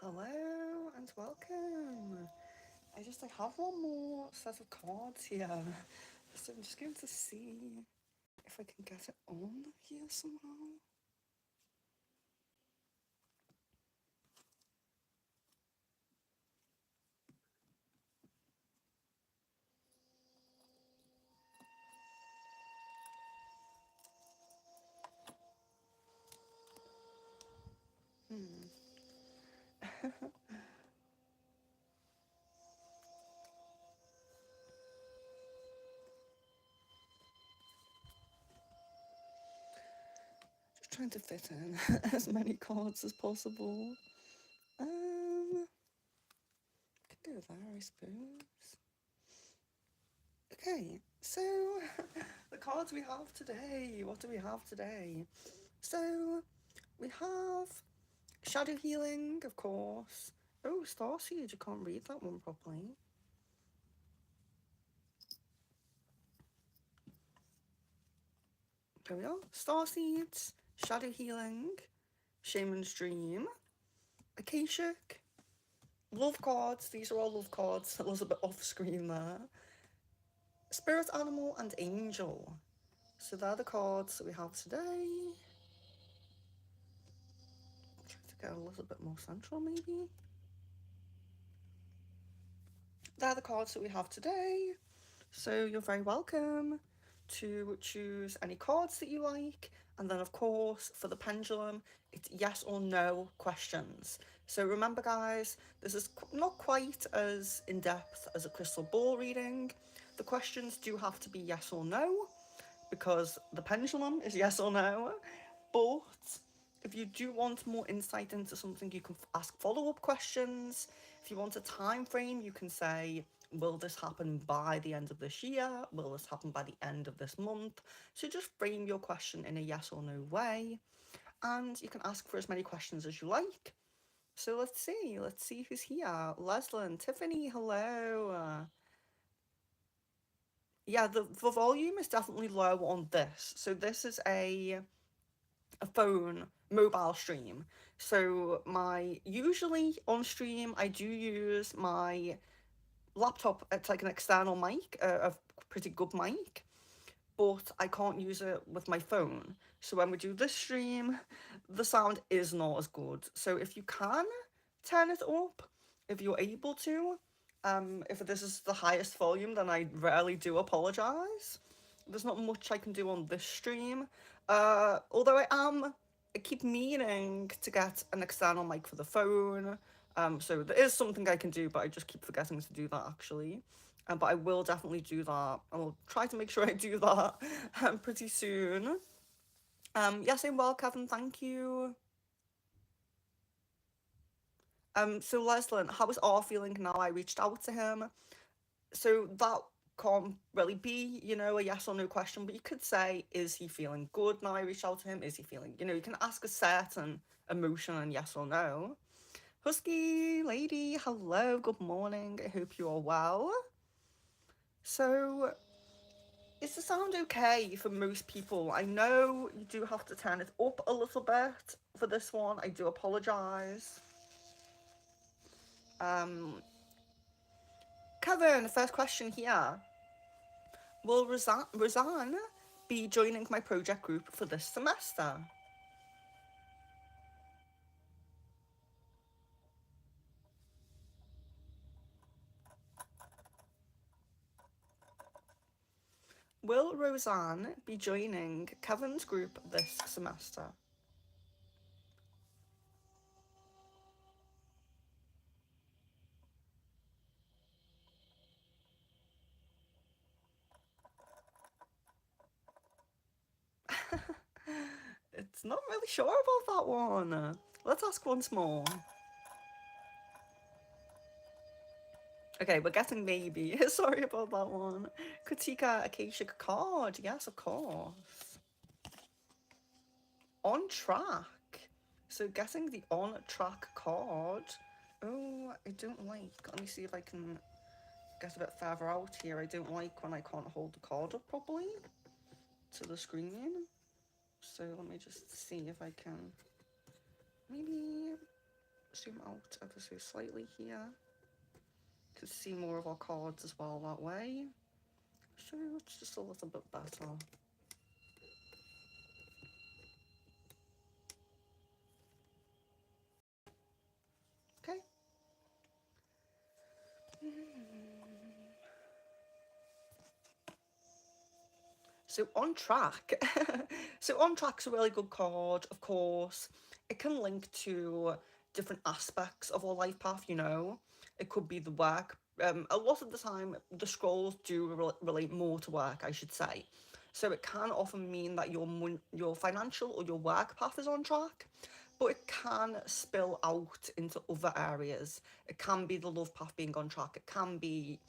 Hello and welcome. I have one more set of cards here. So I'm just going to see if I can get it on here somehow. Just trying to fit in as many cards as possible. Could go there, I suppose. Okay, so the cards we have today. What do we have today? So we have Shadow Healing, of course. Oh, Starseed, you can't read that one properly. There we are. Starseeds, Shadow Healing, Shaman's Dream, Akashic, Love Cards. These are all love cards. That was a bit off screen there. Spirit Animal and Angel. So they're the cards that we have today. Try to get a little bit more central, maybe. They're the cards that we have today. So you're very welcome to choose any cards that you like. And then, of course, for the pendulum, it's yes or no questions. So remember, guys, this is not quite as in-depth as a crystal ball reading. The questions do have to be yes or no, because the pendulum is yes or no. But if you do want more insight into something, you can ask follow-up questions. If you want a time frame, you can say, will this happen by the end of this year? Will this happen by the end of this month? So just frame your question in a yes or no way. And you can ask for as many questions as you like. So let's see who's here. Leslie and Tiffany, hello. Yeah, the volume is definitely low on this. So this is a phone mobile stream. So my usually on stream I do use my laptop. It's like an external mic, a pretty good mic, but I can't use it with my phone. So when we do this stream, the sound is not as good. So if you can turn it up, if you're able to, if this is the highest volume, then I really do apologize. There's not much I can do on this stream. Although I keep meaning to get an external mic for the phone. So there is something I can do, but I just keep forgetting to do that actually. But I will definitely do that. I will try to make sure I do that pretty soon. Yes, I'm well, Kevin. Thank you. So Leslin, how is R feeling now? I reached out to him. So that can't really be, a yes or no question, but you could say, is he feeling good now I reached out to him? Is he feeling, you can ask a certain emotion and yes or no. Husky lady, hello, good morning. I hope you are well. So, is the sound okay for most people? I know you do have to turn it up a little bit for this one. I do apologise. Um, Kevin, first question here. Will Roseanne be joining my project group for this semester? Will Roseanne be joining Kevin's group this semester? It's not really sure about that one. Let's ask once more. Okay, we're getting maybe. Sorry about that one. Katika Akashic card. Yes, of course. On track. So getting the on track card. Oh, I don't like. Let me see if I can get a bit further out here. I don't like when I can't hold the card up properly to the screen. So let me just see if I can maybe. zoom out ever so slightly here. You can see more of our cards as well that way. So it's just a little bit better. Okay. So on track. So on track's a really good card, of course. It can link to different aspects of our life path, you know. It could be the work. A lot of the time, the scrolls do relate more to work, I should say. So it can often mean that your financial or your work path is on track, but it can spill out into other areas. It can be the love path being on track. It can be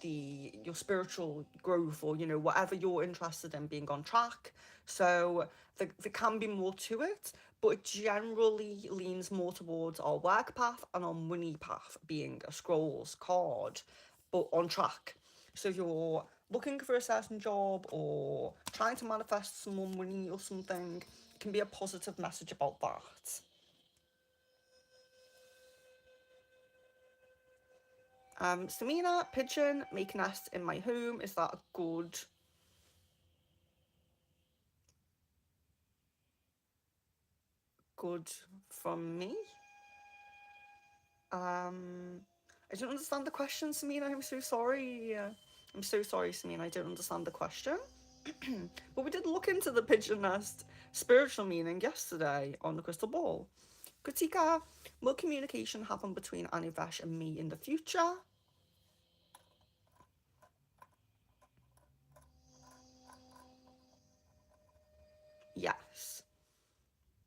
your spiritual growth, or whatever you're interested in being on track. So there can be more to it, but it generally leans more towards our work path and our money path being a scrolls card, but on track. So if you're looking for a certain job or trying to manifest some more money or something, it can be a positive message about that. Samina, pigeon, make a nest in my home. Is that a good from me? Um, I don't understand the question, Samina. I'm so sorry. I'm so sorry, Samina. I don't understand the question. But we did look into the pigeon nest spiritual meaning yesterday on the crystal ball. Kritika, will communication happen between Anivesh and me in the future? Yes.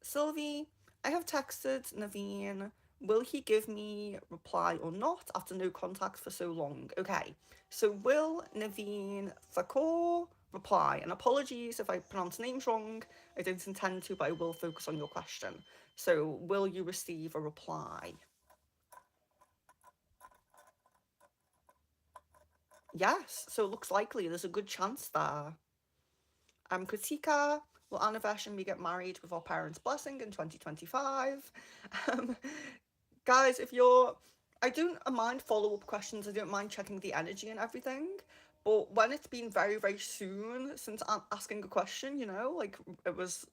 Sylvie, I have texted Naveen. Will he give me reply or not after no contact for so long? Okay, so will Naveen Thakur reply? And apologies if I pronounce names wrong. I don't intend to, but I will focus on your question. So, will you receive a reply? Yes, so it looks likely. There's a good chance there. Kritika, will Anivesh and me get married with our parents' blessing in 2025? Um, Guys, if you're, I don't mind follow up questions. I don't mind checking the energy and everything. But when it's been very, very soon since I'm asking a question, like it was,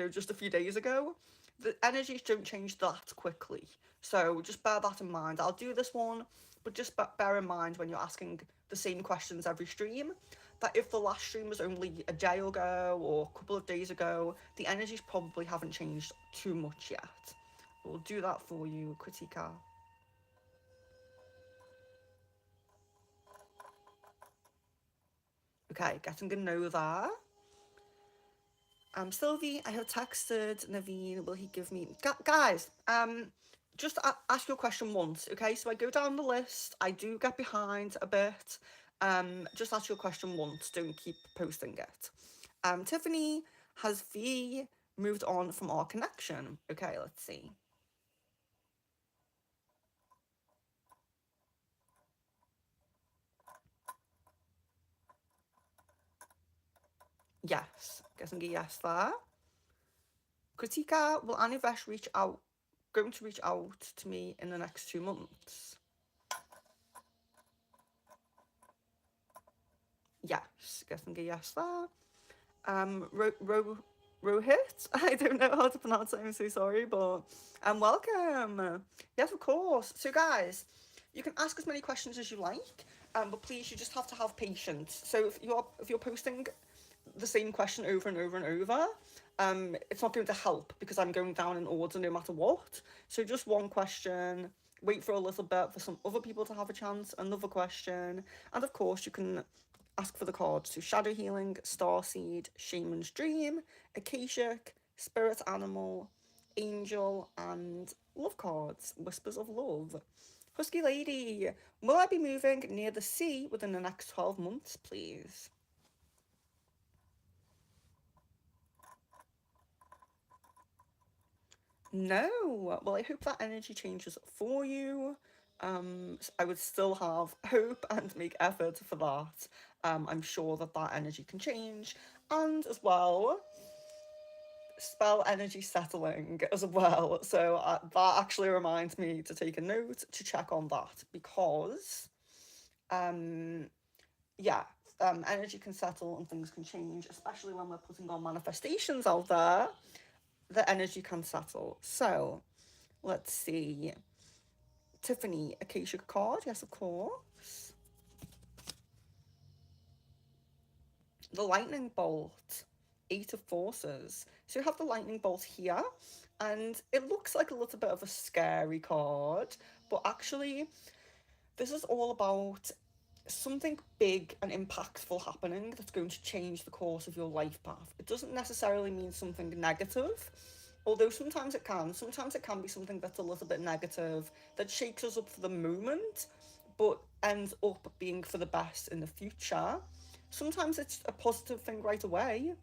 just a few days ago, the energies don't change that quickly. So just bear that in mind. I'll do this one, but just bear in mind when you're asking the same questions every stream, that if the last stream was only a day ago or a couple of days ago, the energies probably haven't changed too much yet. We'll do that for you, Kritika. Okay, getting a no there. Sylvie, I have texted Naveen. Will he give me guys? Just ask your question once, okay? So I go down the list. I do get behind a bit. Just ask your question once. Don't keep posting it. Tiffany, has V moved on from our connection? Okay, let's see. Yes, guessing a yes there. Kritika, will Anivesh going to reach out to me in the next 2 months? Yes, guessing a yes there. Rohit, I don't know how to pronounce it, I'm so sorry, but welcome. Yes, of course. So, guys, you can ask as many questions as you like, but please, you just have to have patience. So, if you're posting the same question over and over and over, it's not going to help because I'm going down in order no matter what. So just one question, wait for a little bit for some other people to have a chance, another question, and of course you can ask for the cards. So Shadow Healing, Starseed, Shaman's Dream, Akashic, Spirit Animal, Angel, and Love cards, Whispers of Love. Husky Lady, will I be moving near the sea within the next 12 months, please? No. Well, I hope that energy changes for you. I would still have hope and make effort for that. I'm sure that that energy can change. And as well, spell energy settling as well. So that actually reminds me to take a note to check on that because, um, yeah, energy can settle and things can change, especially when we're putting our manifestations out there. The energy can settle. So let's see. Tiffany, Acacia card, yes, of course. The lightning bolt, eight of forces. So you have the lightning bolt here, and it looks like a little bit of a scary card, but actually, this is all about something big and impactful happening that's going to change the course of your life path. It doesn't necessarily mean something negative, although sometimes it can. Sometimes it can be something that's a little bit negative, that shakes us up for the moment, but ends up being for the best in the future. Sometimes it's a positive thing right away,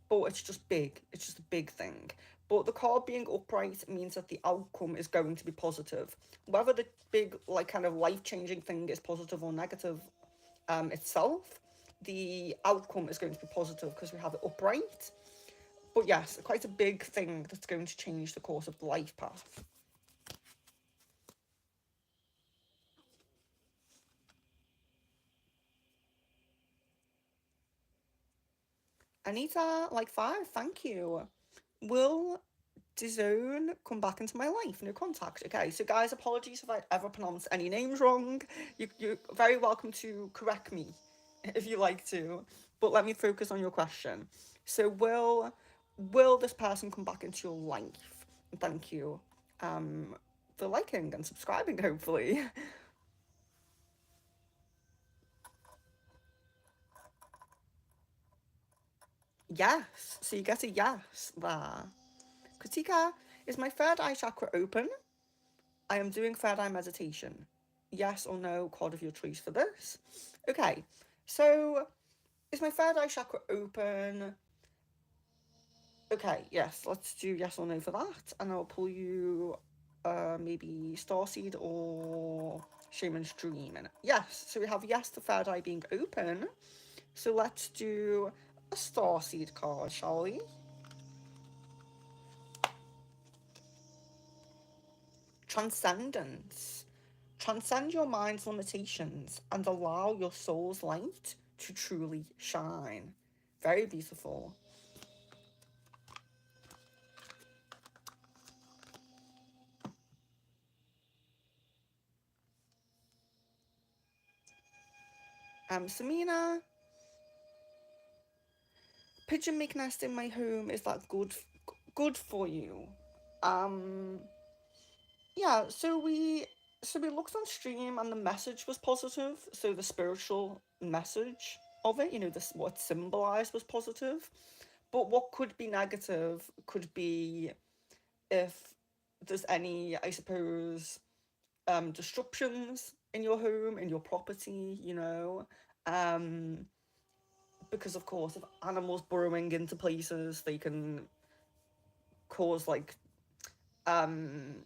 but it's just big. It's just a big thing. But the card being upright means that the outcome is going to be positive. Whether the big, like, kind of life changing thing is positive or negative itself, the outcome is going to be positive because we have it upright. But yes, quite a big thing that's going to change the course of the life path. Anita, like five, thank you. Will Dizone come back into my life? No contact. Okay, so guys, apologies if I ever pronounce any names wrong. You're very welcome to correct me if you like to. But let me focus on your question. So will this person come back into your life? Thank you. For liking and subscribing, hopefully. Yes. So you get a yes there. Katika, is my third eye chakra open? I am doing third eye meditation. Yes or no, card of your choice for this. Okay, so is my third eye chakra open? Okay, yes, let's do yes or no for that. And I'll pull you maybe Starseed or Shaman's Dream. And yes, so we have yes to third eye being open. So let's do a Starseed card, shall we? Transcendence. Transcend your mind's limitations and allow your soul's light to truly shine. Very beautiful. Samina, pigeon make nest in my home. Is that good for you? Um, yeah. So we looked on stream and the message was positive. So the spiritual message of it, this what symbolized was positive. But what could be negative could be if there's any, I suppose, disruptions in your home, in your property, um, because of course, if animals burrowing into places, they can cause like, um,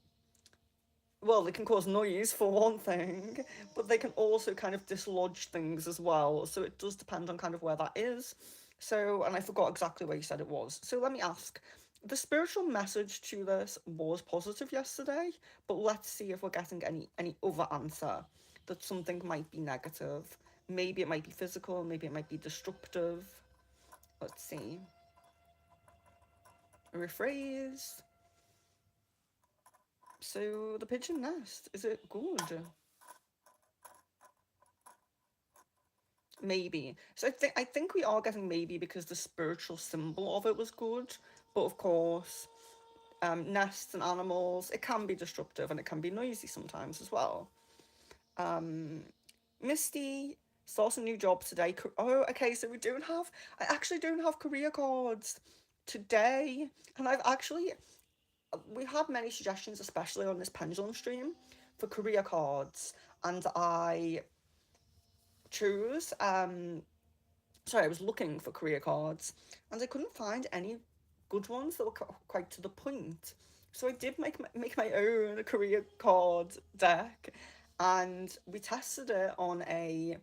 well, they can cause noise for one thing, but they can also kind of dislodge things as well. So it does depend on kind of where that is. So, and I forgot exactly where you said it was. So let me ask. The spiritual message to this was positive yesterday, but let's see if we're getting any other answer that something might be negative. Maybe it might be physical, maybe it might be destructive. Let's see. Rephrase. So the pigeon nest, is it good? Maybe. So I think we are getting maybe because the spiritual symbol of it was good, but of course, nests and animals, it can be disruptive and it can be noisy sometimes as well. Um, Misty starts a new job today. Oh, okay. So I actually don't have career cards today, and we had many suggestions, especially on this Pendulum stream, for career cards, and I chose sorry, I was looking for career cards and I couldn't find any good ones that were quite to the point. So I did make my own career card deck, and we tested it on a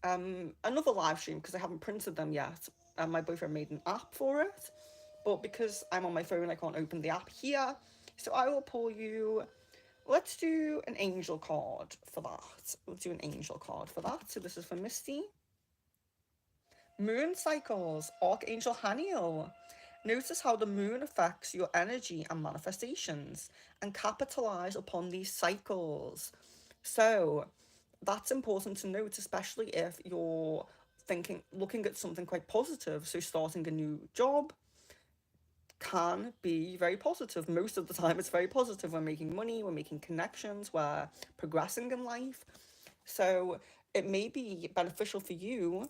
another live stream because I haven't printed them yet. And my boyfriend made an app for it, But because I'm on my phone, I can't open the app here. So I will pull you. Let's do an angel card for that. We'll do an angel card for that. So this is for Misty. Moon cycles, Archangel Haniel. Notice how the moon affects your energy and manifestations and capitalize upon these cycles. So that's important to note, especially if you're looking at something quite positive. So starting a new job can be very positive. Most of the time, it's very positive. We're making money, we're making connections, we're progressing in life. So it may be beneficial for you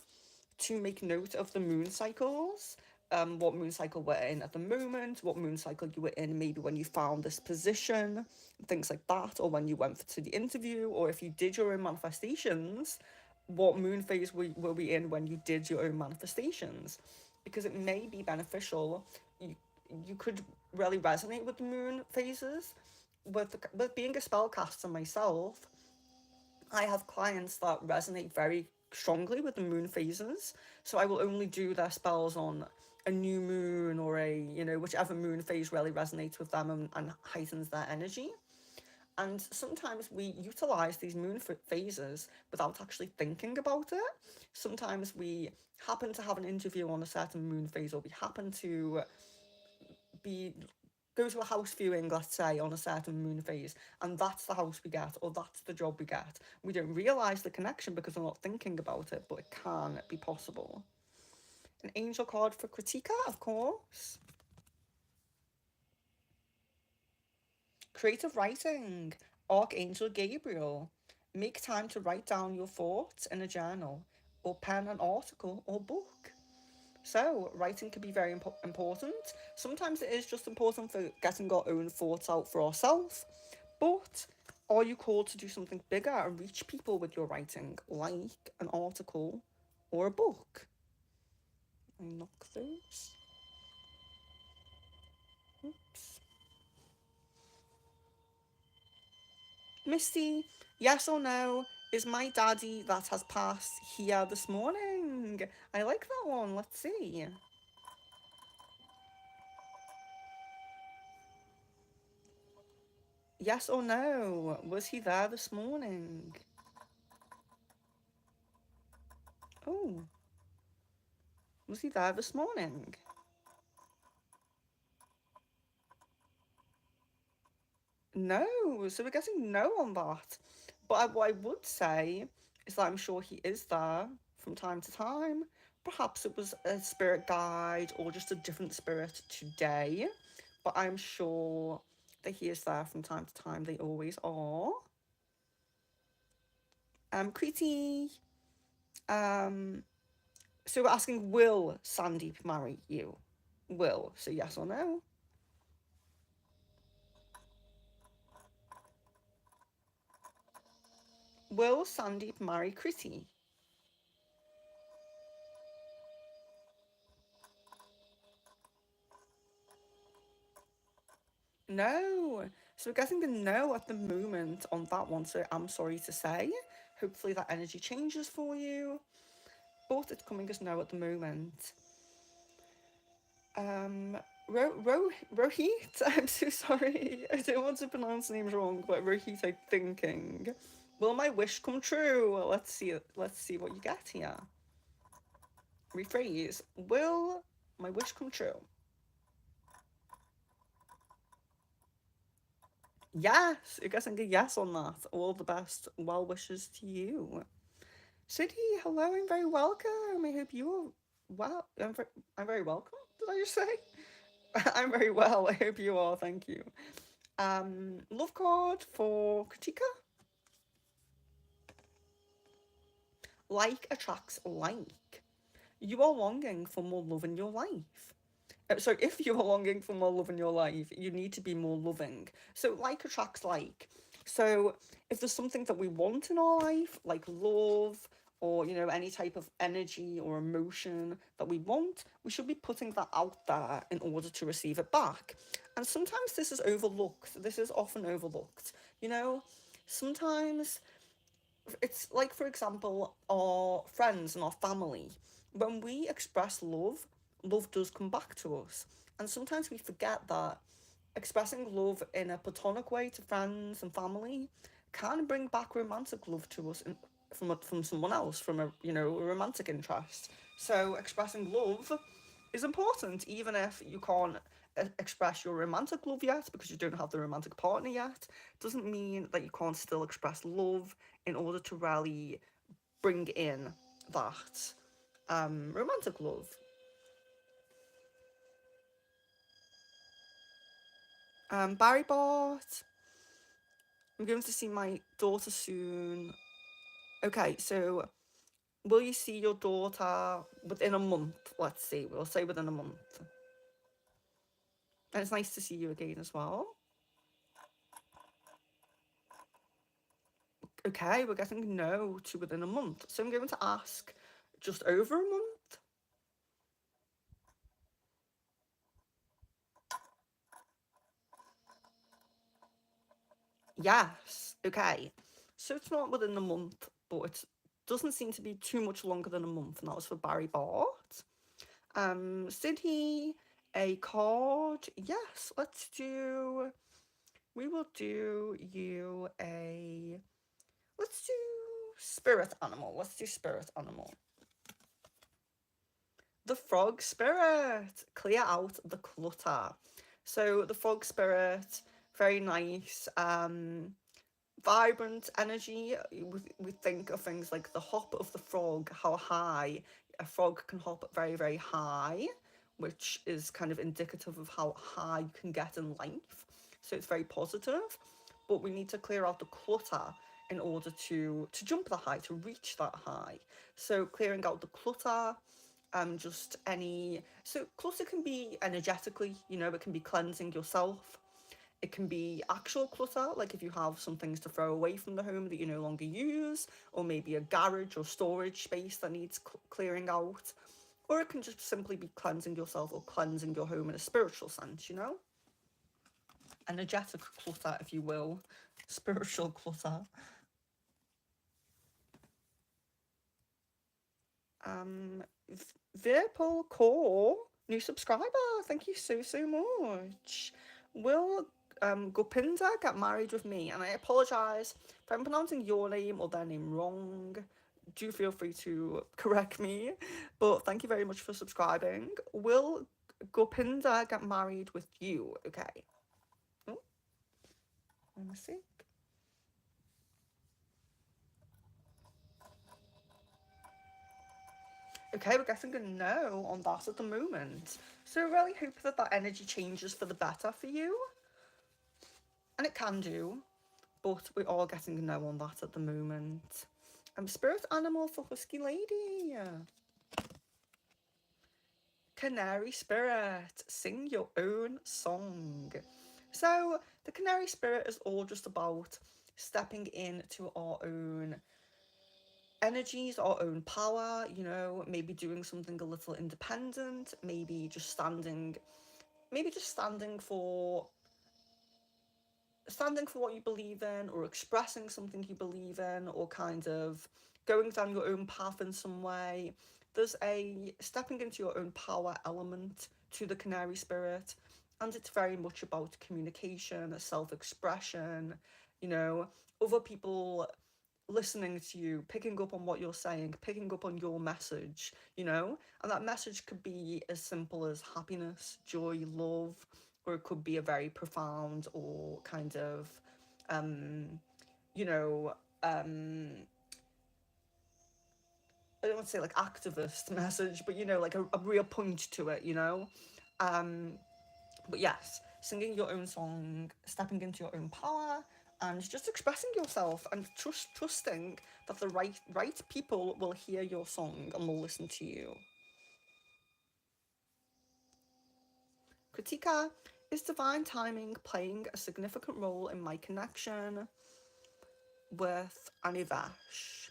to make note of the moon cycles, what moon cycle we're in at the moment, what moon cycle you were in maybe when you found this position, things like that, or when you went to the interview, or if you did your own manifestations, what moon phase were we in when you did your own manifestations? Because it may be beneficial. You could really resonate with the moon phases. With being a spellcaster myself, I have clients that resonate very strongly with the moon phases. So I will only do their spells on a new moon or whichever moon phase really resonates with them and heightens their energy. And sometimes we utilize these moon phases without actually thinking about it. Sometimes we happen to have an interview on a certain moon phase, or we happen to be go to a house viewing, let's say, on a certain moon phase, and that's the house we get, or that's the job we get. We don't realise the connection because we're not thinking about it, but it can be possible. An angel card for Kritika, of course. Creative writing, Archangel Gabriel. Make time to write down your thoughts in a journal, or pen an article or book. So, writing can be very important. Sometimes it is just important for getting our own thoughts out for ourselves. But are you called to do something bigger and reach people with your writing, like an article or a book? I knock those. Oops. Misty, yes or no? Is my daddy that has passed here this morning? I like that one. Let's see. Yes or no? Was he there this morning? Oh, was he there this morning? No, so we're getting no on that. But what I would say is that I'm sure he is there from time to time. Perhaps it was a spirit guide or just a different spirit today. But I'm sure that he is there from time to time. They always are. Creety. Um, so we're asking, will Sandeep marry you? Will. So yes or no? Will Sandeep marry Creety? No. So we're getting a no at the moment on that one. So I'm sorry to say. Hopefully that energy changes for you. But it's coming as no at the moment. Um, Rohit. I'm so sorry. I don't want to pronounce names wrong, but Rohit, I'm thinking. Will my wish come true? Let's see. Let's see what you get here. Rephrase. Will my wish come true? Yes, you're getting a yes on that. All the best. Well wishes to you. City, hello, I'm very welcome. I hope you are well. I'm very welcome. Did I just say? I'm very well. I hope you are. Thank you. Love card for Katika. Like attracts like. You are longing for more love in your life. So if you are longing for more love in your life, you need to be more loving. So like attracts like. So if there's something that we want in our life, like love or any type of energy or emotion that we want, we should be putting that out there in order to receive it back. And sometimes this is overlooked. This is often overlooked. You know, sometimes it's like, for example, our friends and our family. When we express love, love does come back to us. And sometimes we forget that expressing love in a platonic way to friends and family can bring back romantic love to us from someone else, from a a romantic interest. So expressing love is important, even if you can't express your romantic love yet because you don't have the romantic partner yet. Doesn't mean that you can't still express love in order to really bring in that romantic love. Barry Bart, I'm going to see my daughter soon. Okay, so will you see your daughter within a month? Let's see, we'll say within a month. And it's nice to see you again as well. Okay, we're getting no to within a month. So I'm going to ask just over a month. Yes, okay. So it's not within a month, but it doesn't seem to be too much longer than a month, and that was for Barry Bart. Sydney, a card. Yes, let's do. We will do you a. Let's do spirit animal. Let's do spirit animal. The frog spirit. Clear out the clutter. So the frog spirit, very nice. Vibrant energy. We think of things like the hop of the frog, how high a frog can hop very, very high, which is kind of indicative of how high you can get in life. So it's very positive, but we need to clear out the clutter in order to jump that high, to reach that high. So clearing out the clutter, just any. So clutter can be energetically, it can be cleansing yourself. It can be actual clutter, like if you have some things to throw away from the home that you no longer use, or maybe a garage or storage space that needs clearing out. Or it can just simply be cleansing yourself or cleansing your home in a spiritual sense. Energetic clutter, if you will. Spiritual clutter. Um, Virpal Core, new subscriber. Thank you so, so much. Will Gopinda get married with me? And I apologise if I'm pronouncing your name or their name wrong. Do feel free to correct me. But thank you very much for subscribing. Will Gopinda get married with you? Okay. Oh, let me see. Okay, we're getting a no on that at the moment. So I really hope that that energy changes for the better for you. And it can do, but we are getting a no on that at the moment. Spirit animal for Husky Lady. Canary spirit, sing your own song. So the canary spirit is all just about stepping into our own energies, our own power, maybe doing something a little independent, maybe just standing for what you believe in, or expressing something you believe in, or kind of going down your own path in some way. There's a stepping into your own power element to the canary spirit, and it's very much about communication, self-expression, you know, other people listening to you, picking up on what you're saying, picking up on your message, and that message could be as simple as happiness, joy, love, or it could be a very profound or kind of, um, you know, um, I don't want to say like activist message, but like a real point to it. Um, but yes, singing your own song, stepping into your own power, and just expressing yourself and trusting that the right people will hear your song and will listen to you. Kritika, is divine timing playing a significant role in my connection with Anivesh?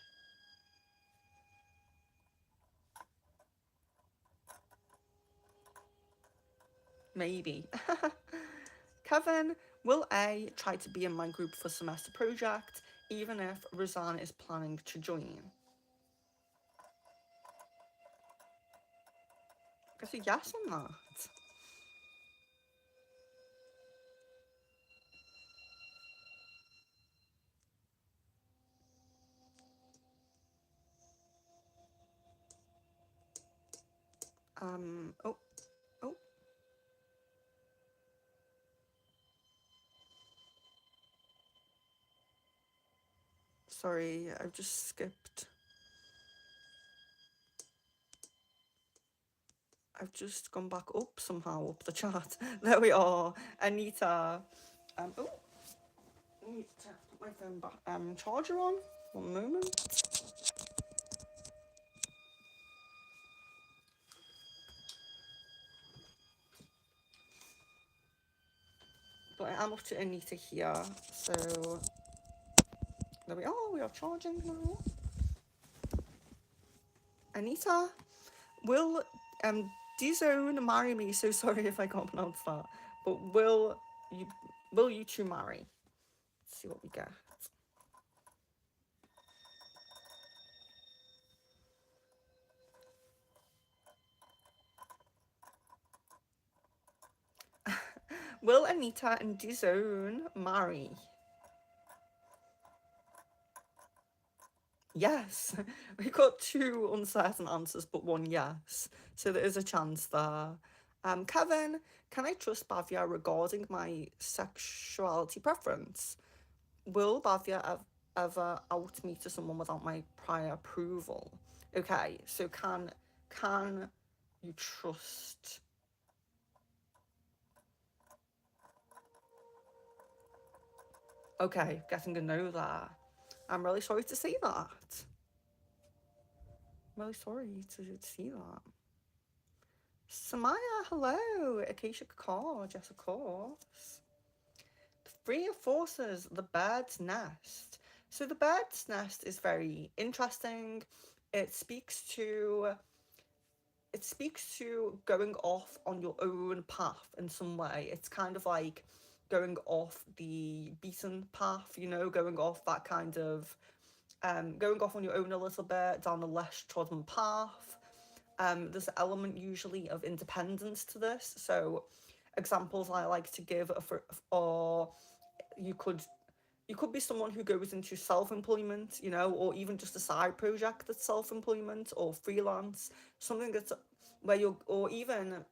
Maybe. Kevin, will A try to be in my group for semester project, even if Rosanne is planning to join? I guess a yes on that. Oh, oh, sorry, I've just skipped. I've just gone back up somehow up the chat. There we are, Anita. Oh, I need to put my phone back. Charger on. One moment. But I am up to Anita here, so there we are. We are charging now. Anita, will D-Zone marry me? So sorry if I can't pronounce that. But you will you two marry? Let's see what we get. Will Anita and D-Zone marry? Yes. We got two uncertain answers, but one yes. So there is a chance there. Kevin, can I trust Bavia regarding my sexuality preference? Will Bavia ever out me to someone without my prior approval? Okay, so can you trust? Okay, getting to know that. I'm really sorry to see that. I'm really sorry to see that. Samaya, hello. Acacia Card, yes, of course. The Three of Forces, the Bird's Nest. So the Bird's Nest is very interesting. It speaks to it speaks to going off on your own path in some way. It's kind of like going off the beaten path, going off that kind of going off on your own a little bit down a less trodden path. There's an element usually of independence to this. So examples I like to give are you could you could be someone who goes into self-employment, or even just a side project that's self-employment or freelance, something that's where you're, or even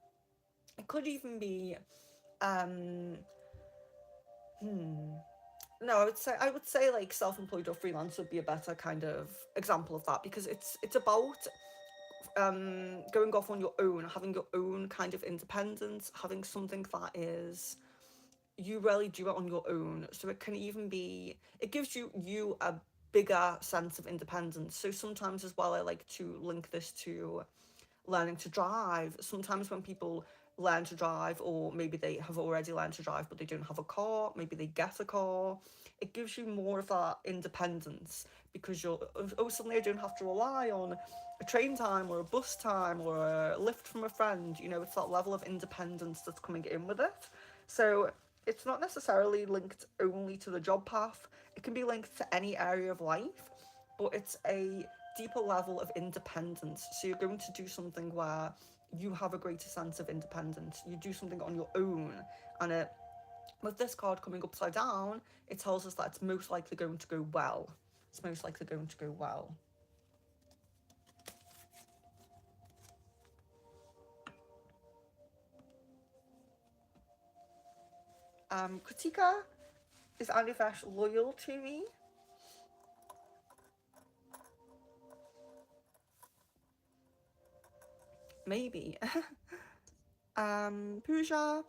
it could even be um no, I would say like self-employed or freelance would be a better kind of example of that, because it's about going off on your own, having your own kind of independence, having something that is you really do it on your own. So it can even be, it gives you a bigger sense of independence. So sometimes as well, I like to link this to learning to drive. Sometimes when people learn to drive, or maybe they have already learned to drive but they don't have a car, maybe they get a car, it gives you more of that independence, because you're, oh, suddenly I don't have to rely on a train time or a bus time or a lift from a friend. It's that level of independence that's coming in with it. So it's not necessarily linked only to the job path, it can be linked to any area of life, but it's a deeper level of independence. So you're going to do something where you have a greater sense of independence. You do something on your own, and with this card coming upside down, it tells us that it's most likely going to go well. It's most likely going to go well. Kritika, is Anivesh loyal to me? Maybe. Pooja,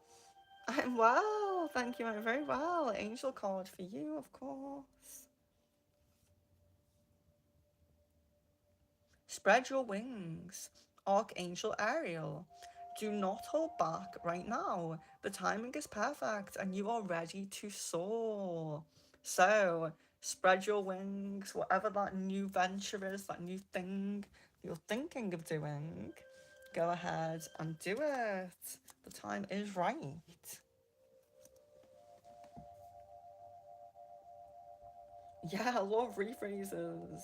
I'm well. Thank you. I'm very well. Angel card for you, of course. Spread your wings, Archangel Ariel. Do not hold back right now. The timing is perfect and you are ready to soar. So, spread your wings, whatever that new venture is, that new thing you're thinking of doing, go ahead and do it. The time is right. Yeah, a lot of rephrases.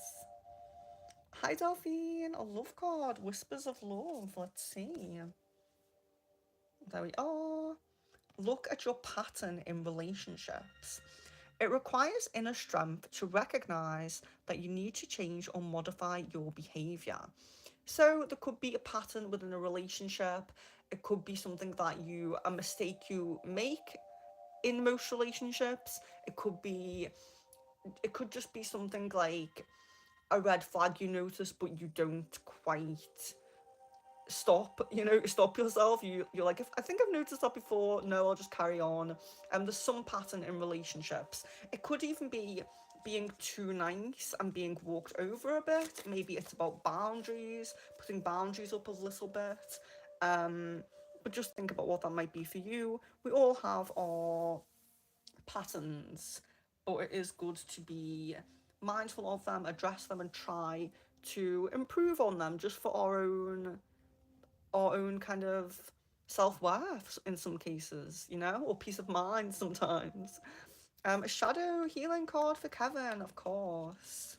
Hi Delphine, a love card, Whispers of Love. Let's see. There we are. Look at your pattern in relationships. It requires inner strength to recognize that you need to change or modify your behavior. So there could be a pattern within a relationship. It could be something that a mistake you make in most relationships. It could just be something like a red flag you notice, but you don't quite stop yourself. You're like, if I think I've noticed that before, no, I'll just carry on. There's some pattern in relationships. It could even be being too nice and being walked over a bit. Maybe it's about boundaries, putting boundaries up a little bit. But just think about what that might be for you. We all have our patterns, but it is good to be mindful of them, address them, and try to improve on them just for our own kind of self-worth in some cases, or peace of mind sometimes. A shadow healing card for Kevin, of course.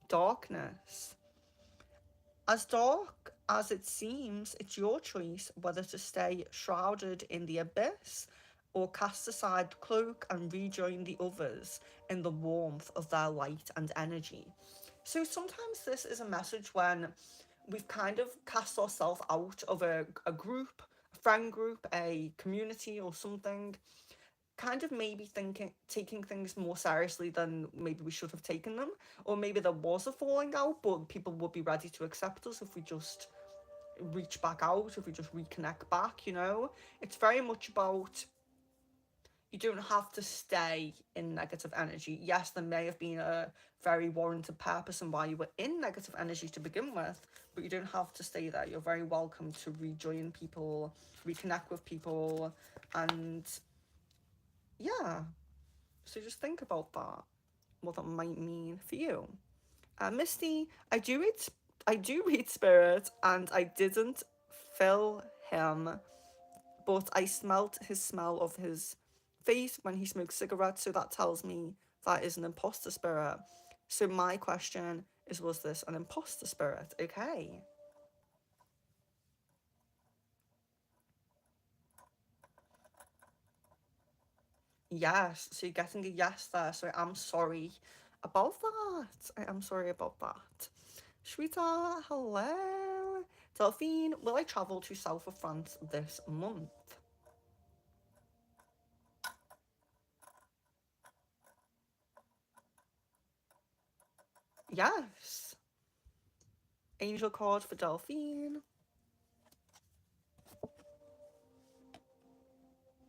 Darkness. As dark as it seems, it's your choice whether to stay shrouded in the abyss or cast aside the cloak and rejoin the others in the warmth of their light and energy. So sometimes this is a message when we've kind of cast ourselves out of a group, a friend group, a community, or something, kind of maybe taking things more seriously than maybe we should have taken them, or maybe there was a falling out, but people would be ready to accept us if we just reach back out, if we just reconnect back. It's very much about, you don't have to stay in negative energy. Yes, there may have been a very warranted purpose and why you were in negative energy to begin with, but you don't have to stay there. You're very welcome to rejoin people, reconnect with people, and yeah. So just think about that, what that might mean for you. Misty, I do read spirit, and I didn't fill him, but I smelt his smell of his face when he smoked cigarettes, so that tells me that is an imposter spirit. So my question is, was this an imposter spirit? Okay. Yes, so you're getting a yes there, so I'm sorry about that. I am sorry about that. Shweta, hello. Delphine, will I travel to south of France this month? Yes. Angel card for Delphine.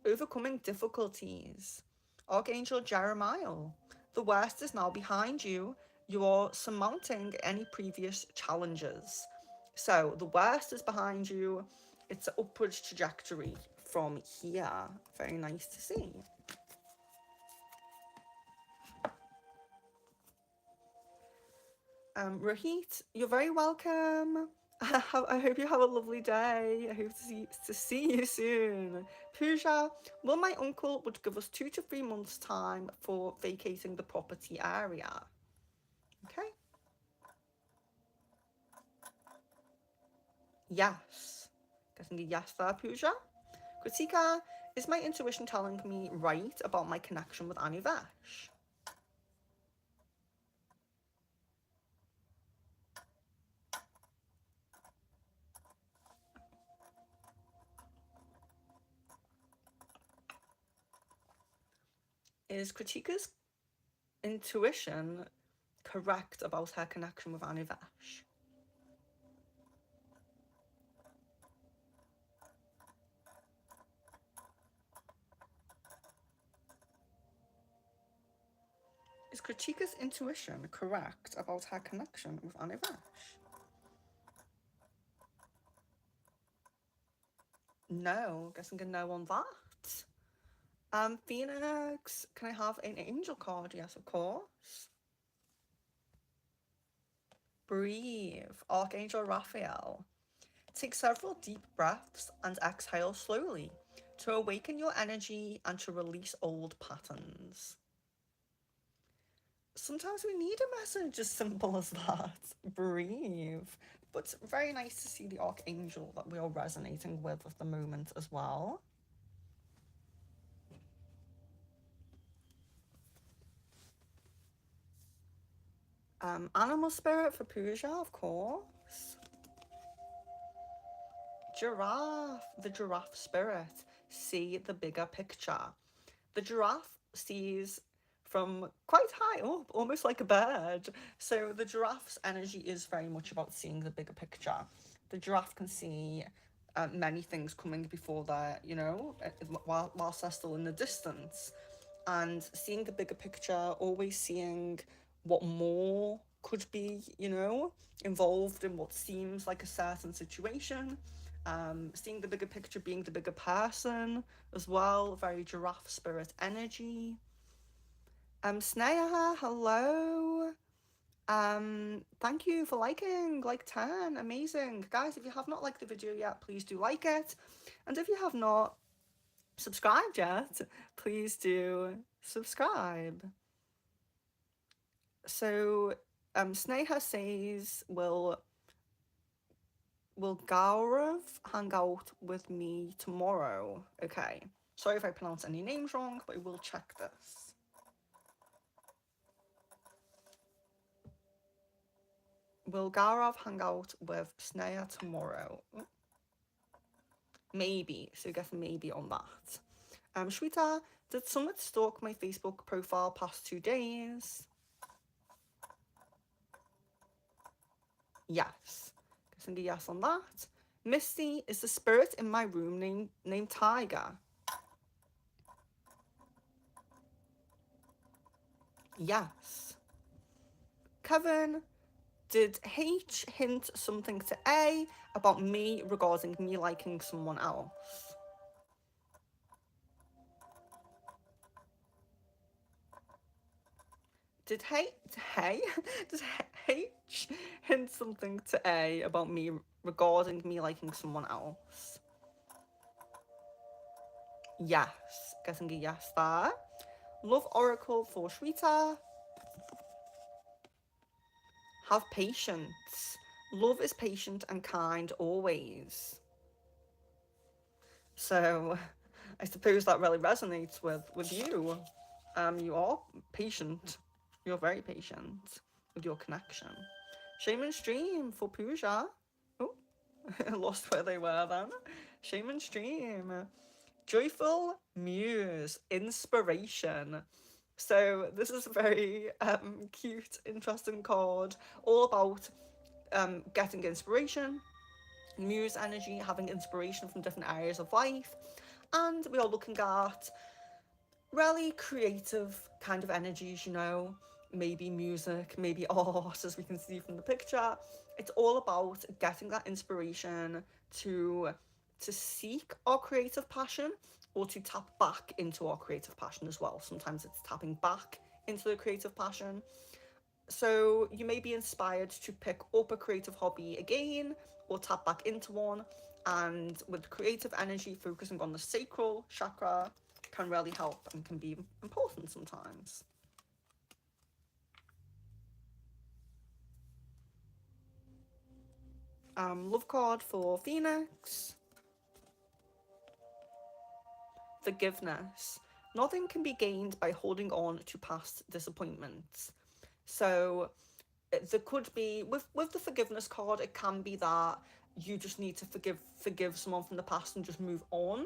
Overcoming difficulties. Archangel Jeremiah. The worst is now behind you. You are surmounting any previous challenges. So the worst is behind you. It's an upward trajectory from here. Very nice to see. Rohit, you're very welcome. I hope you have a lovely day. I hope to see you soon. Pooja, will my uncle would give us 2 to 3 months time for vacating the property area? Okay. Yes. Getting a yes there, Pooja. Kritika, is my intuition telling me right about my connection with Anivesh? Is Kritika's intuition correct about her connection with Anivesh? Is Kritika's intuition correct about her connection with Anivesh? No, guessing a no on that. Phoenix, can I have an angel card? Yes, of course. Breathe, Archangel Raphael. Take several deep breaths and exhale slowly to awaken your energy and to release old patterns. Sometimes we need a message as simple as that. Breathe. But very nice to see the Archangel that we are resonating with at the moment as well. Animal spirit for Pooja, of course. Giraffe, the giraffe spirit. See the bigger picture. The giraffe sees from quite high up, almost like a bird. So the giraffe's energy is very much about seeing the bigger picture. The giraffe can see many things coming before they're, whilst they're still in the distance. And seeing the bigger picture, always seeing what more could be, involved in what seems like a certain situation. Seeing the bigger picture, being the bigger person as well, very giraffe spirit energy. Sneha, hello. Thank you for liking, like 10, amazing. Guys, if you have not liked the video yet, please do like it. And if you have not subscribed yet, please do subscribe. So, Sneha says, will Gaurav hang out with me tomorrow? Okay. Sorry if I pronounce any names wrong, but I will check this. Will Gaurav hang out with Sneha tomorrow? Maybe. So I guess maybe on that. Shweta, did someone stalk my Facebook profile past 2 days? Yes. Guessing a yes on that. Misty, is the spirit in my room named Tiger? Yes. Kevin, did H hint something to A about me regarding me liking someone else? Did did H hint something to A about me regarding me liking someone else? Yes, guessing a yes there. Love Oracle for Shweta. Have patience. Love is patient and kind always. So I suppose that really resonates with you. You are patient. You're very patient with your connection. Shaman Stream for Pooja. Oh, I lost where they were then. Shaman Stream. Joyful Muse. Inspiration. So this is a very cute, interesting card. All about getting inspiration, muse energy, having inspiration from different areas of life. And we are looking at really creative kind of energies, maybe music, maybe art, as we can see from the picture. It's all about getting that inspiration to seek our creative passion or to tap back into our creative passion as well. Sometimes it's tapping back into the creative passion. So you may be inspired to pick up a creative hobby again or tap back into one. And with creative energy, focusing on the sacral chakra can really help and can be important sometimes. Love card for Phoenix. Forgiveness. Nothing can be gained by holding on to past disappointments. So there could be with the forgiveness card, it can be that you just need to forgive someone from the past and just move on.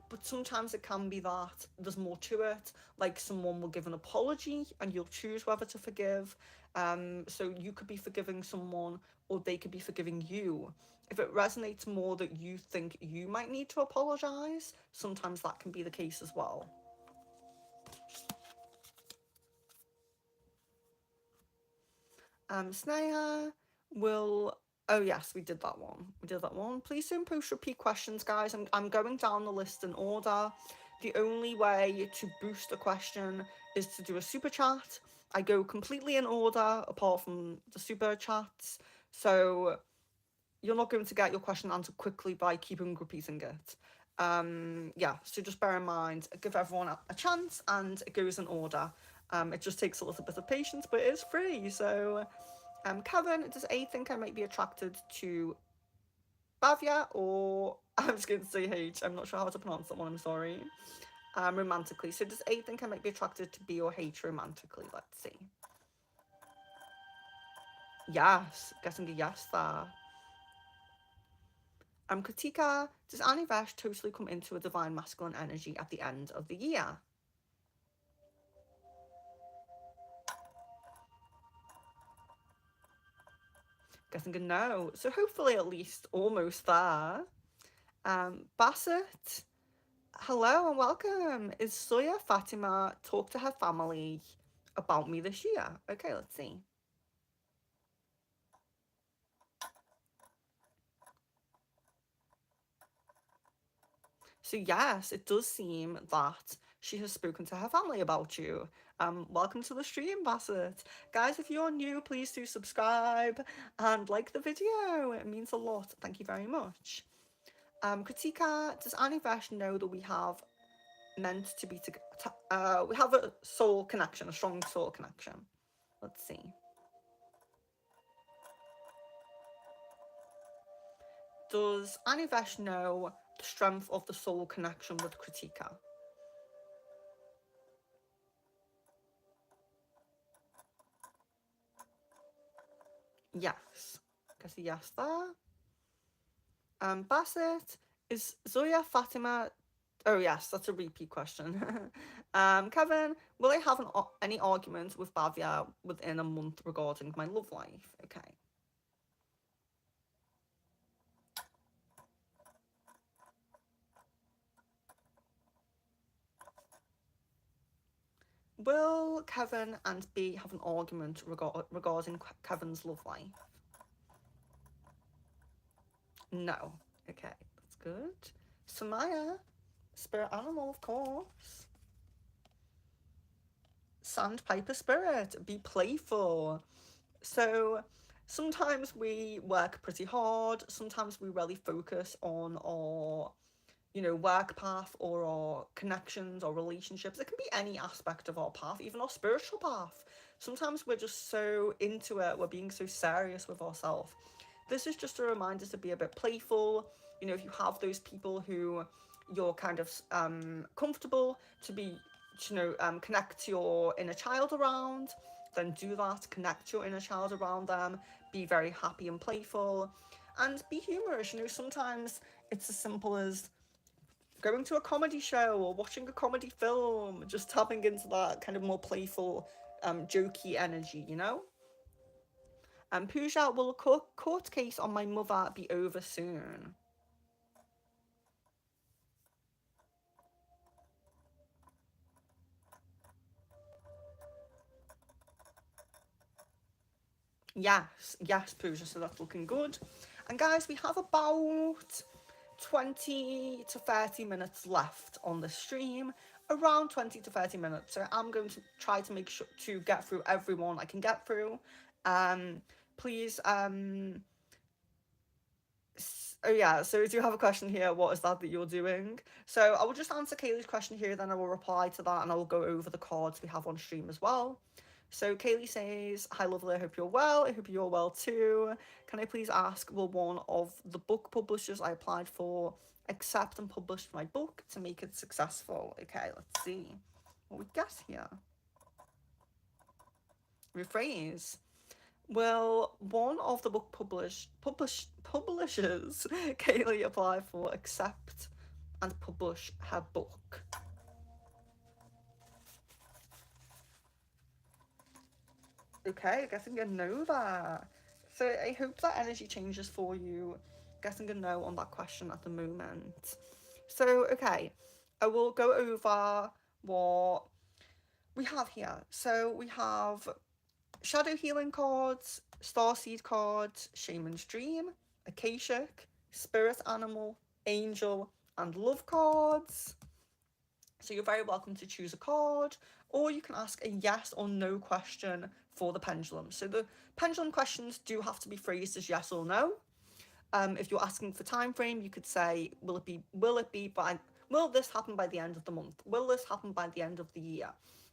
But sometimes it can be that there's more to it, like someone will give an apology and you'll choose whether to forgive. So you could be forgiving someone or they could be forgiving you. If it resonates more that you think you might need to apologize, sometimes that can be the case as well. Sneha will. Oh yes, we did that one. Please don't post repeat questions, guys. I'm going down the list in order. The only way to boost a question is to do a super chat. I go completely in order apart from the super chats. So you're not going to get your question answered quickly by keeping repeating it. Yeah, so just bear in mind, give everyone a chance and it goes in order. It just takes a little bit of patience, but it is free. So, Kevin, does A think I might be attracted to Bavia or I'm just going to say H? I'm not sure how to pronounce that one. I'm sorry. Romantically. So, does A think I might be attracted to B or H romantically? Let's see. Yes, getting a yes there. Kritika, does Annie Vesh totally come into a divine masculine energy at the end of the year? Getting a no. So hopefully at least almost there. Bassett, hello and welcome. Is Soya Fatima talk to her family about me this year? Okay, let's see. So yes, it does seem that she has spoken to her family about you. Welcome to the stream, Bassett. Guys, if you're new, please do subscribe and like the video. It means a lot. Thank you very much. Kritika, does Annie Vesh know that we have meant to be together? We have a soul connection, a strong soul connection. Let's see. Does Annie Vesh know the strength of the soul connection with Kritika? Yes. Guess a yes there. Bassett, is Zoya Fatima? Oh yes, that's a repeat question. Kevin, will I have any argument with Bavia within a month regarding my love life? Okay. Will Kevin and B have an argument regarding Kevin's love life? No. Okay, that's good. Samaya, spirit animal, of course. Sandpiper spirit, be playful. So sometimes we work pretty hard, sometimes we really focus on our work path or our connections or relationships. It can be any aspect of our path, even our spiritual path. Sometimes we're just so into it, we're being so serious with ourselves. This is just a reminder to be a bit playful. If you have those people who you're kind of comfortable to be, connect your inner child around, then do that. Connect your inner child around them. Be very happy and playful, and be humorous. Sometimes it's as simple as going to a comedy show or watching a comedy film, just tapping into that kind of more playful, jokey energy. Pooja, will a court case on my mother be over soon? Yes, Pooja, so that's looking good. And guys, we have about 20 to 30 minutes left on the stream, around 20 to 30 minutes. So I'm going to try to make sure to get through everyone I can get through. Please, oh yeah, so we do have a question here. What is that you're doing? So I will just answer Kaylee's question here, then I will reply to that and I will go over the cards we have on stream as well. So Kaylee says, hi lovely, I hope you're well. I hope you're well too. Can I please ask, will one of the book publishers I applied for accept and publish my book to make it successful? Okay, let's see what we get here. Rephrase. Will one of the book publishers Kaylee apply for accept and publish her book? Okay, I guess I'm gonna know that. So I hope that energy changes for you. Guessing a no on that question at the moment. So okay, I will go over what we have here. So we have Shadow Healing cards, Starseed cards, Shaman's Dream, Akashic, Spirit Animal, Angel, and Love cards. So you're very welcome to choose a card, or you can ask a yes or no question for the pendulum. So the pendulum questions do have to be phrased as yes or no. If you're asking for time frame, you could say, will this happen by the end of the month? Will this happen by the end of the year?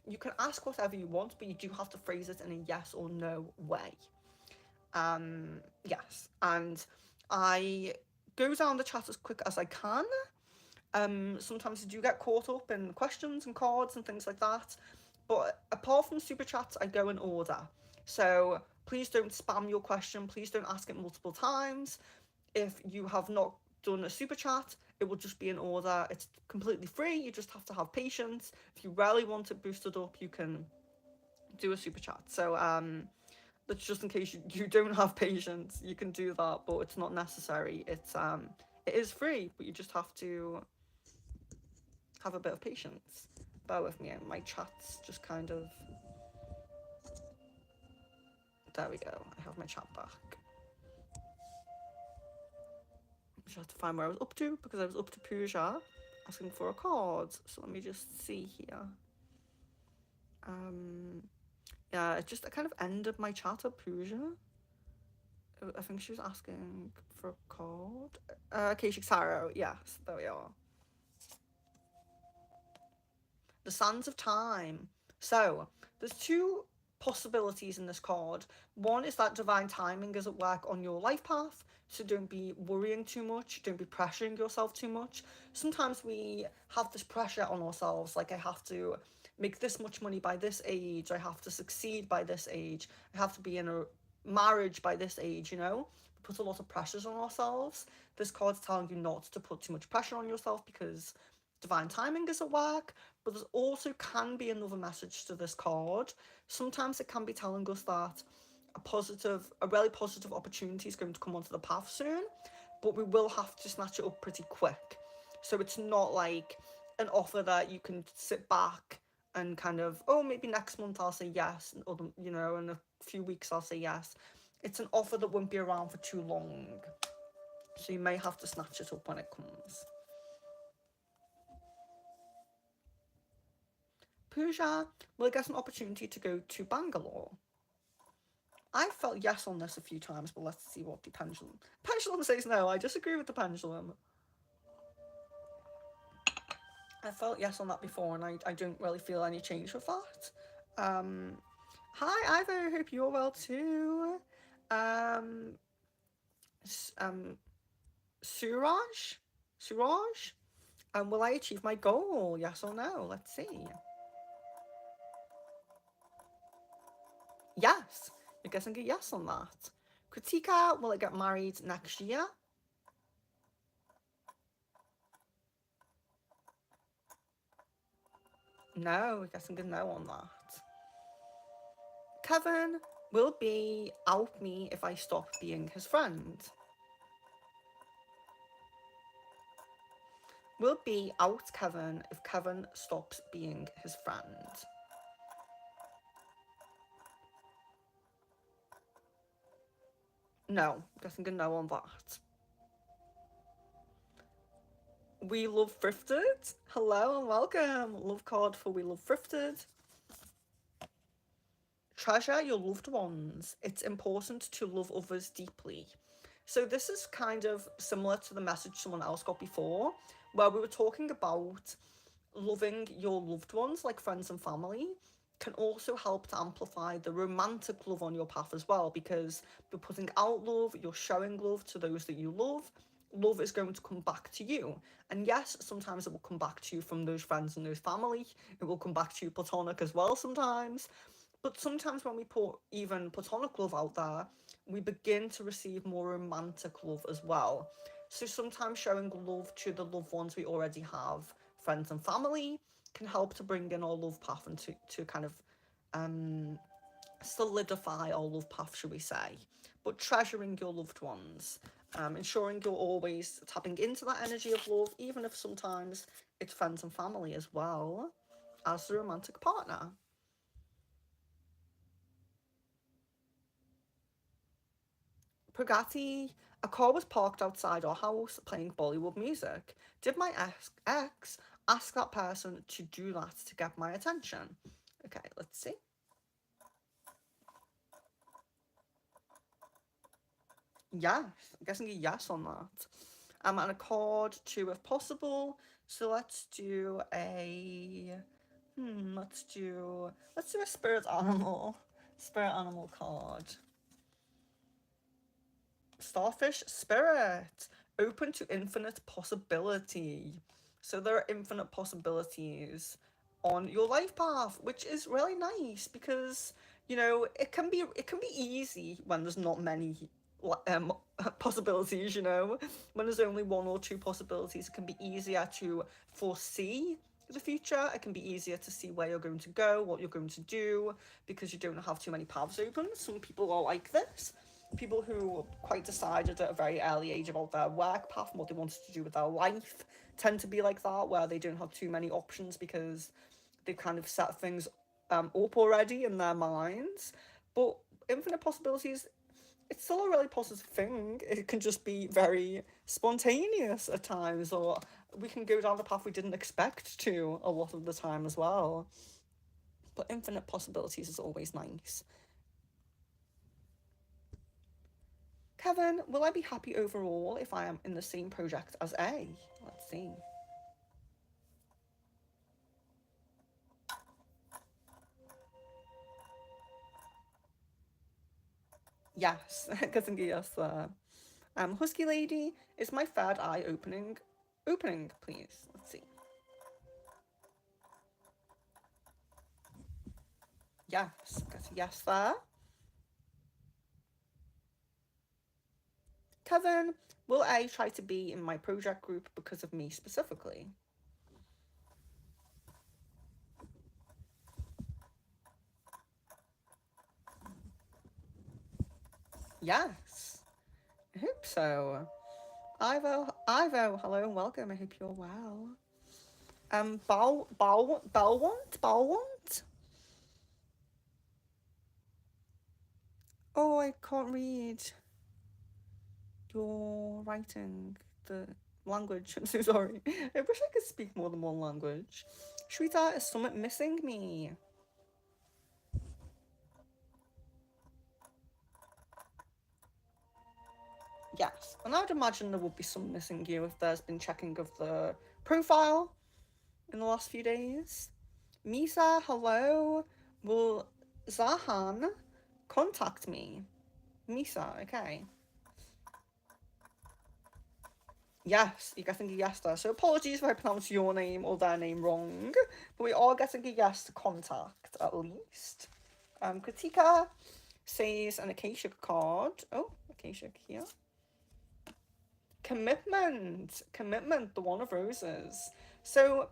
You can ask whatever you want, but you do have to phrase it in a yes or no way. Yes, and I go down the chat as quick as I can. Sometimes I do get caught up in questions and cards and things like that. But apart from super chats, I go in order. So Please don't spam your question. Please don't ask it multiple times. If you have not done a super chat, it will just be in order. It's completely free. You just have to have patience. If you really want it boosted up, you can do a super chat. So that's just in case you don't have patience. You can do that, but it's not necessary. It is free, but you just have to have a bit of patience. Bear with me. My chat's just kind of, there we go. I have my chat back. I just have to find where I was up to because I was up to Pooja asking for a card. So let me just see here. Yeah, it just, I kind of ended my chat at Pooja. I think she was asking for a card. Keisha Taro, yes, there we are. The Sands of Time. So, there's two possibilities in this card. One is that divine timing is at work on your life path, so don't be worrying too much, don't be pressuring yourself too much. Sometimes we have this pressure on ourselves, like I have to make this much money by this age, I have to succeed by this age, I have to be in a marriage by this age, you know? We put a lot of pressures on ourselves. This card's telling you not to put too much pressure on yourself because divine timing is at work, but there's also can be another message to this card. Sometimes it can be telling us that a really positive opportunity is going to come onto the path soon, but we will have to snatch it up pretty quick. So it's not like an offer that you can sit back and kind of, oh, maybe next month I'll say yes, or, you know, in a few weeks I'll say yes. It's an offer that won't be around for too long. So you may have to snatch it up when it comes. Pooja will get an opportunity to go to Bangalore. I felt yes on this a few times, but let's see what the pendulum says no. I disagree with the pendulum. I felt yes on that before, and I don't really feel any change with that. Hi, Ivo. Hope you're well too. Um, Suraj, Suraj. Will I achieve my goal? Yes or no? Let's see. Yes. You're guessing a yes on that. Kritika, will I get married next year? No, we're guessing a no on that. Kevin will be out me if I stop being his friend. Will be out Kevin if Kevin stops being his friend. No, guessing a no on that. We Love Thrifted. Hello and welcome. Love card for We Love Thrifted. Treasure your loved ones. It's important to love others deeply. So this is kind of similar to the message someone else got before, where we were talking about loving your loved ones, like friends and family, can also help to amplify the romantic love on your path as well, because you're putting out love, you're showing love to those that you love. Love is going to come back to you. And yes, sometimes it will come back to you from those friends and those family. It will come back to you platonic as well sometimes. But sometimes when we put even platonic love out there, we begin to receive more romantic love as well. So sometimes showing love to the loved ones we already have, friends and family, can help to bring in our love path and to kind of solidify our love path, should we say. But treasuring your loved ones, ensuring you're always tapping into that energy of love, even if sometimes it's friends and family as well as the romantic partner. Pragati, a car was parked outside our house playing Bollywood music. Did my ex ask that person to do that to get my attention? Okay, let's see. Yes, I'm guessing a yes on that. And a card too, if possible. So let's do a let's do a spirit animal card. Starfish spirit, open to infinite possibility. So there are infinite possibilities on your life path, which is really nice because you know, it can be easy when there's not many um, possibilities. You know, when there's only one or two possibilities, it can be easier to foresee the future. It can be easier to see where you're going to go, what you're going to do, because you don't have too many paths open. Some people are like this. People who quite decided at a very early age about their work path and what they wanted to do with their life tend to be like that, where they don't have too many options because they've kind of set things up already in their minds. But infinite possibilities, it's still a really positive thing. It can just be very spontaneous at times, or we can go down the path we didn't expect to a lot of the time as well. But infinite possibilities is always nice. Kevin, will I be happy overall if I am in the same project as A? Let's see. Yes, getting a yes there. Husky Lady, is my third eye opening? Opening, please. Let's see. Yes, get a yes there. Kevin, will I try to be in my project group because of me specifically? Yes, I hope so. Ivo, hello and welcome. I hope you're well. Balwant? Oh, I can't read your writing, the language. I'm so sorry. I wish I could speak more than one language. Shrita, is something missing me? Yes, and I would imagine there would be some missing you if there's been checking of the profile in the last few days. Misa, hello. Will Zahan contact me? Misa, okay. Yes, you're getting a yes there. So apologies if I pronounce your name or their name wrong, but we are getting a yes to contact at least. Kritika says an Acacia card. Oh, Acacia here. Commitment, the one of roses. So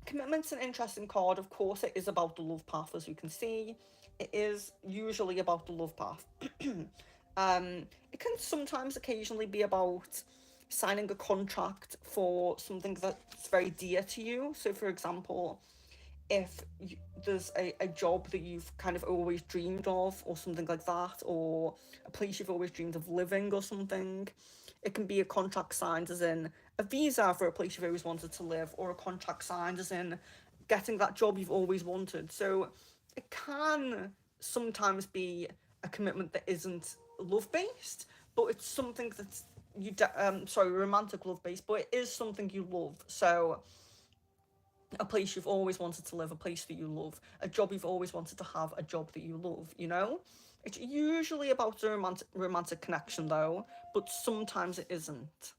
commitment's an interesting card. Of course, it is about the love path, as you can see. It is usually about the love path. It can sometimes occasionally be about signing a contract for something that's very dear to you. So, for example, if there's a job that you've kind of always dreamed of, or something like that, or a place you've always dreamed of living, or something, it can be a contract signed as in a visa for a place you've always wanted to live, or a contract signed as in getting that job you've always wanted. So it can sometimes be a commitment that isn't love based, but it's something that's sorry, romantic love based, but it is something you love. So a place you've always wanted to live, a place that you love, a job you've always wanted to have, a job that you love, you know? It's usually about a romantic connection though, but sometimes it isn't.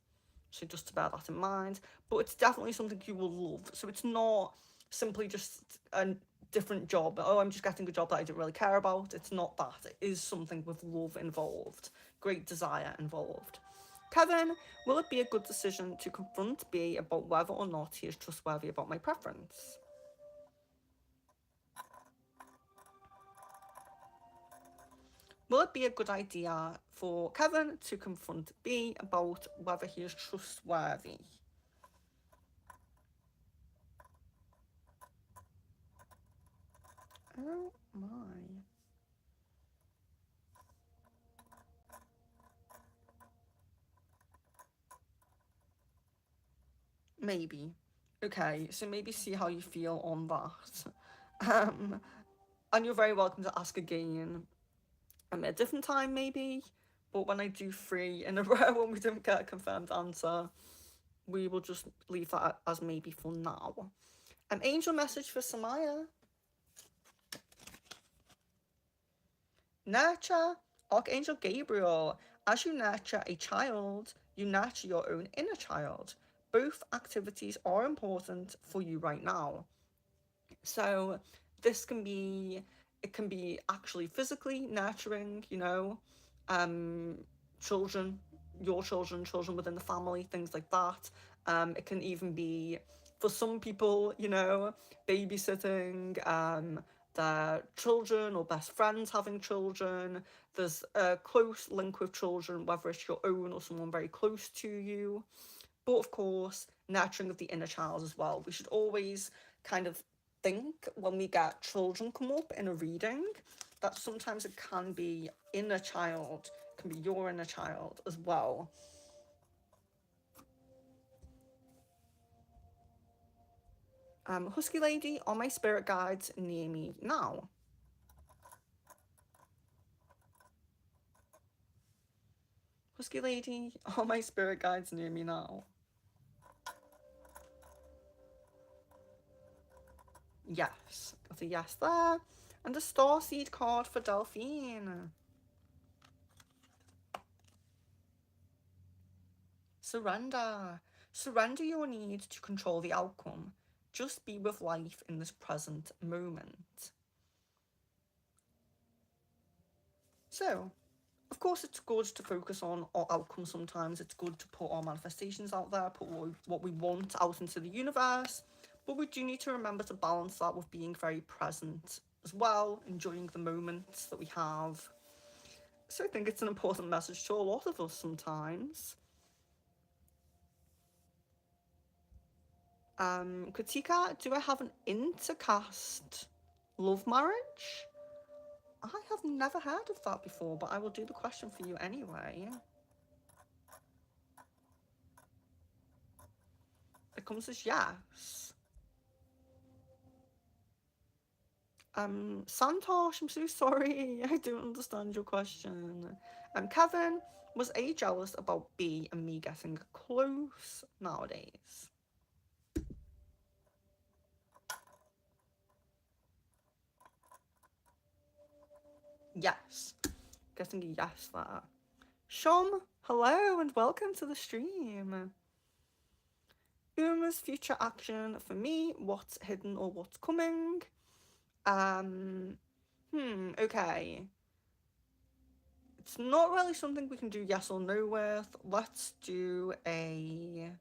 So just to bear that in mind. But it's definitely something you will love. So it's not simply just a different job. Oh, I'm just getting a job that I don't really care about. It's not that. It is something with love involved, great desire involved. Kevin, will it be a good decision to confront B about whether or not he is trustworthy about my preference? Will it be a good idea for Kevin to confront B about whether he is trustworthy? Oh my. Maybe. Okay, so maybe see how you feel on that. Um, and you're very welcome to ask again at a different time, maybe. But when I do three in a row and we don't get a confirmed answer, we will just leave that as maybe for now. An angel message for Samaya. Nurture Archangel Gabriel. As you nurture a child, you nurture your own inner child. Both activities are important for you right now. So this can be It can be actually physically nurturing, you know, um, children, your children, children within the family, things like that. It can even be, for some people, you know, babysitting, their children or best friends having children. There's a close link with children, whether it's your own or someone very close to you. But of course, nurturing of the inner child as well. We should always kind of think when we get children come up in a reading that sometimes it can be inner child, it can be your inner child as well. Husky lady, are my spirit guides near me now? Husky lady, are my spirit guides near me now? Yes, got a yes there. And a starseed card for Delphine. Surrender. Surrender your need to control the outcome. Just be with life in this present moment. So, of course, it's good to focus on our outcome sometimes. It's good to put our manifestations out there, put what we want out into the universe. But we do need to remember to balance that with being very present as well, enjoying the moments that we have. So I think it's an important message to a lot of us sometimes. Katika, do I have an intercaste love marriage? I have never heard of that before, but I will do the question for you anyway. It comes as yes. Santosh, I'm so sorry. I don't understand your question. Kevin, was A jealous about B and me getting close nowadays? Yes. Getting a yes there. Shom, hello and welcome to the stream. Uma's future action for me, what's hidden or what's coming? Um, okay. It's not really something we can do yes or no with. Let's do a...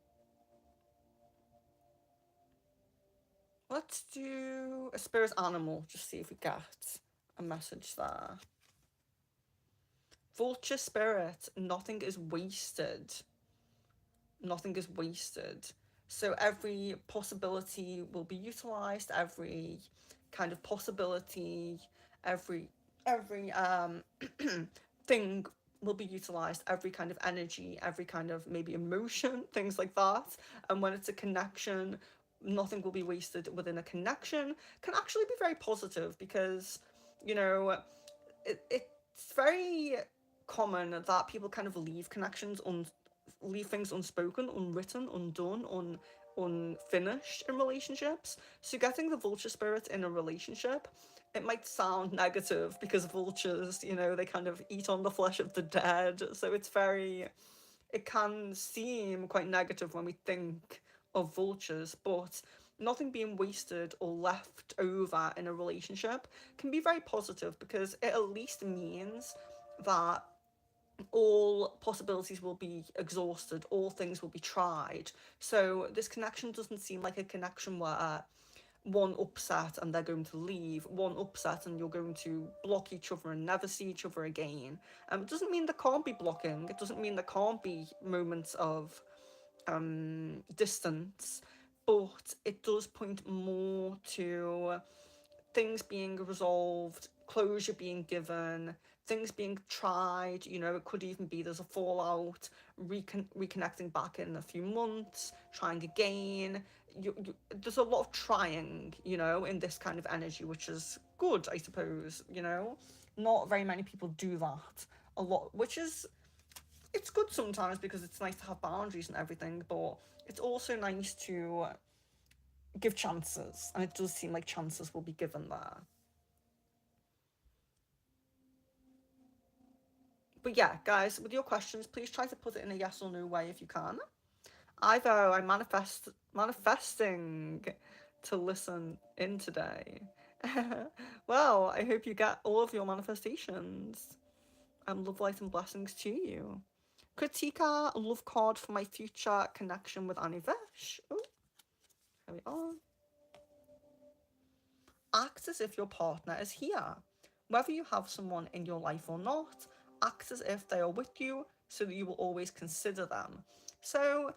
Let's do a spirit animal, just see if we get a message there. Vulture spirit, nothing is wasted. Nothing is wasted. So every possibility will be utilized, every kind of possibility, every thing will be utilized, every kind of energy, every kind of maybe emotion, things like that. And when it's a connection, nothing will be wasted within a connection can actually be very positive because, you know, it's very common that people kind of leave connections leave things unspoken, unwritten, undone, unfinished in relationships. So getting the vulture spirit in a relationship, it might sound negative because vultures, you know, they kind of eat on the flesh of the dead. So it can seem quite negative when we think of vultures, but nothing being wasted or left over in a relationship can be very positive because it at least means that all possibilities will be exhausted, all things will be tried. So this connection doesn't seem like a connection where one upset and they're going to leave, one upset and you're going to block each other and never see each other again. It doesn't mean there can't be blocking, it doesn't mean there can't be moments of distance, but it does point more to things being resolved, closure being given, things being tried. You know, it could even be there's a fallout, reconnecting back in a few months, trying again. There's a lot of trying, you know, in this kind of energy, which is good, I suppose. You know, not very many people do that a lot, which is it's good sometimes because it's nice to have boundaries and everything, but it's also nice to give chances, and it does seem like chances will be given there. But yeah, guys, with your questions, please try to put it in a yes or no way if you can. Ivo, I'm manifesting to listen in today. Well, I hope you get all of your manifestations. Love, light, and blessings to you. Kritika, love card for my future connection with Anivesh. Oh, here we are. Act as if your partner is here. Whether you have someone in your life or not, act as if they are with you so that you will always consider them. So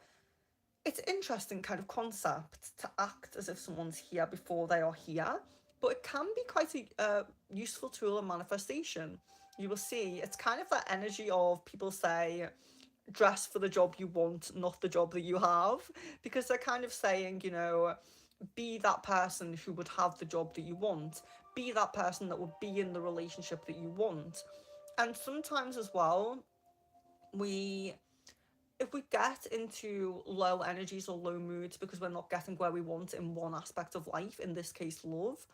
it's an interesting kind of concept to act as if someone's here before they are here, but it can be quite a useful tool of manifestation. You will see it's kind of that energy of people say, dress for the job you want, not the job that you have, because they're kind of saying, be that person who would have the job that you want, be that person that would be in the relationship that you want. And sometimes as well, we if we get into low energies or low moods because we're not getting where we want in one aspect of life, in this case love,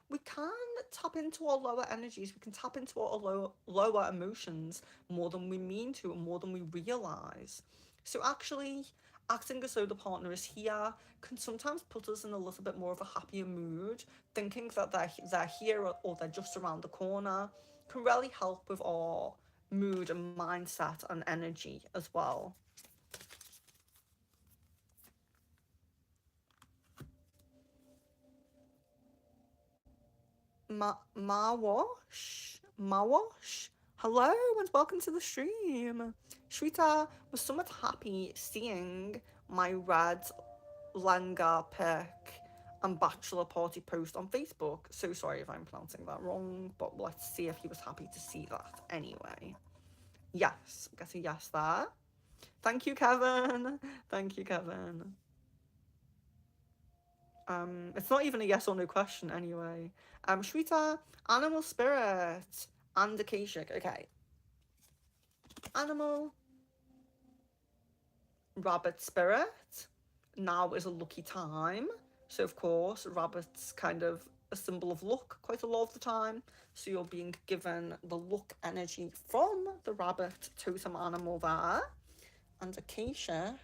we can tap into our lower energies. We can tap into our lower emotions more than we mean to and more than we realize. So actually acting as though the partner is here can sometimes put us in a little bit more of a happier mood. Thinking that they're here or they're just around the corner can really help with our mood and mindset and energy as well. Mawash. Hello and welcome to the stream. Shweta was somewhat happy seeing my red Langa pic and bachelor party post on Facebook. So sorry if I'm pronouncing that wrong, but let's see if he was happy to see that anyway. Yes, get a yes there. Thank you, Kevin. Thank you, Kevin. It's not even a yes or no question anyway. Shweta, animal spirit, and Akashic. Okay. Animal, rabbit spirit. Now is a lucky time. So, of course, rabbit's kind of a symbol of luck quite a lot of the time. So, you're being given the luck energy from the rabbit totem animal there. And Akashic,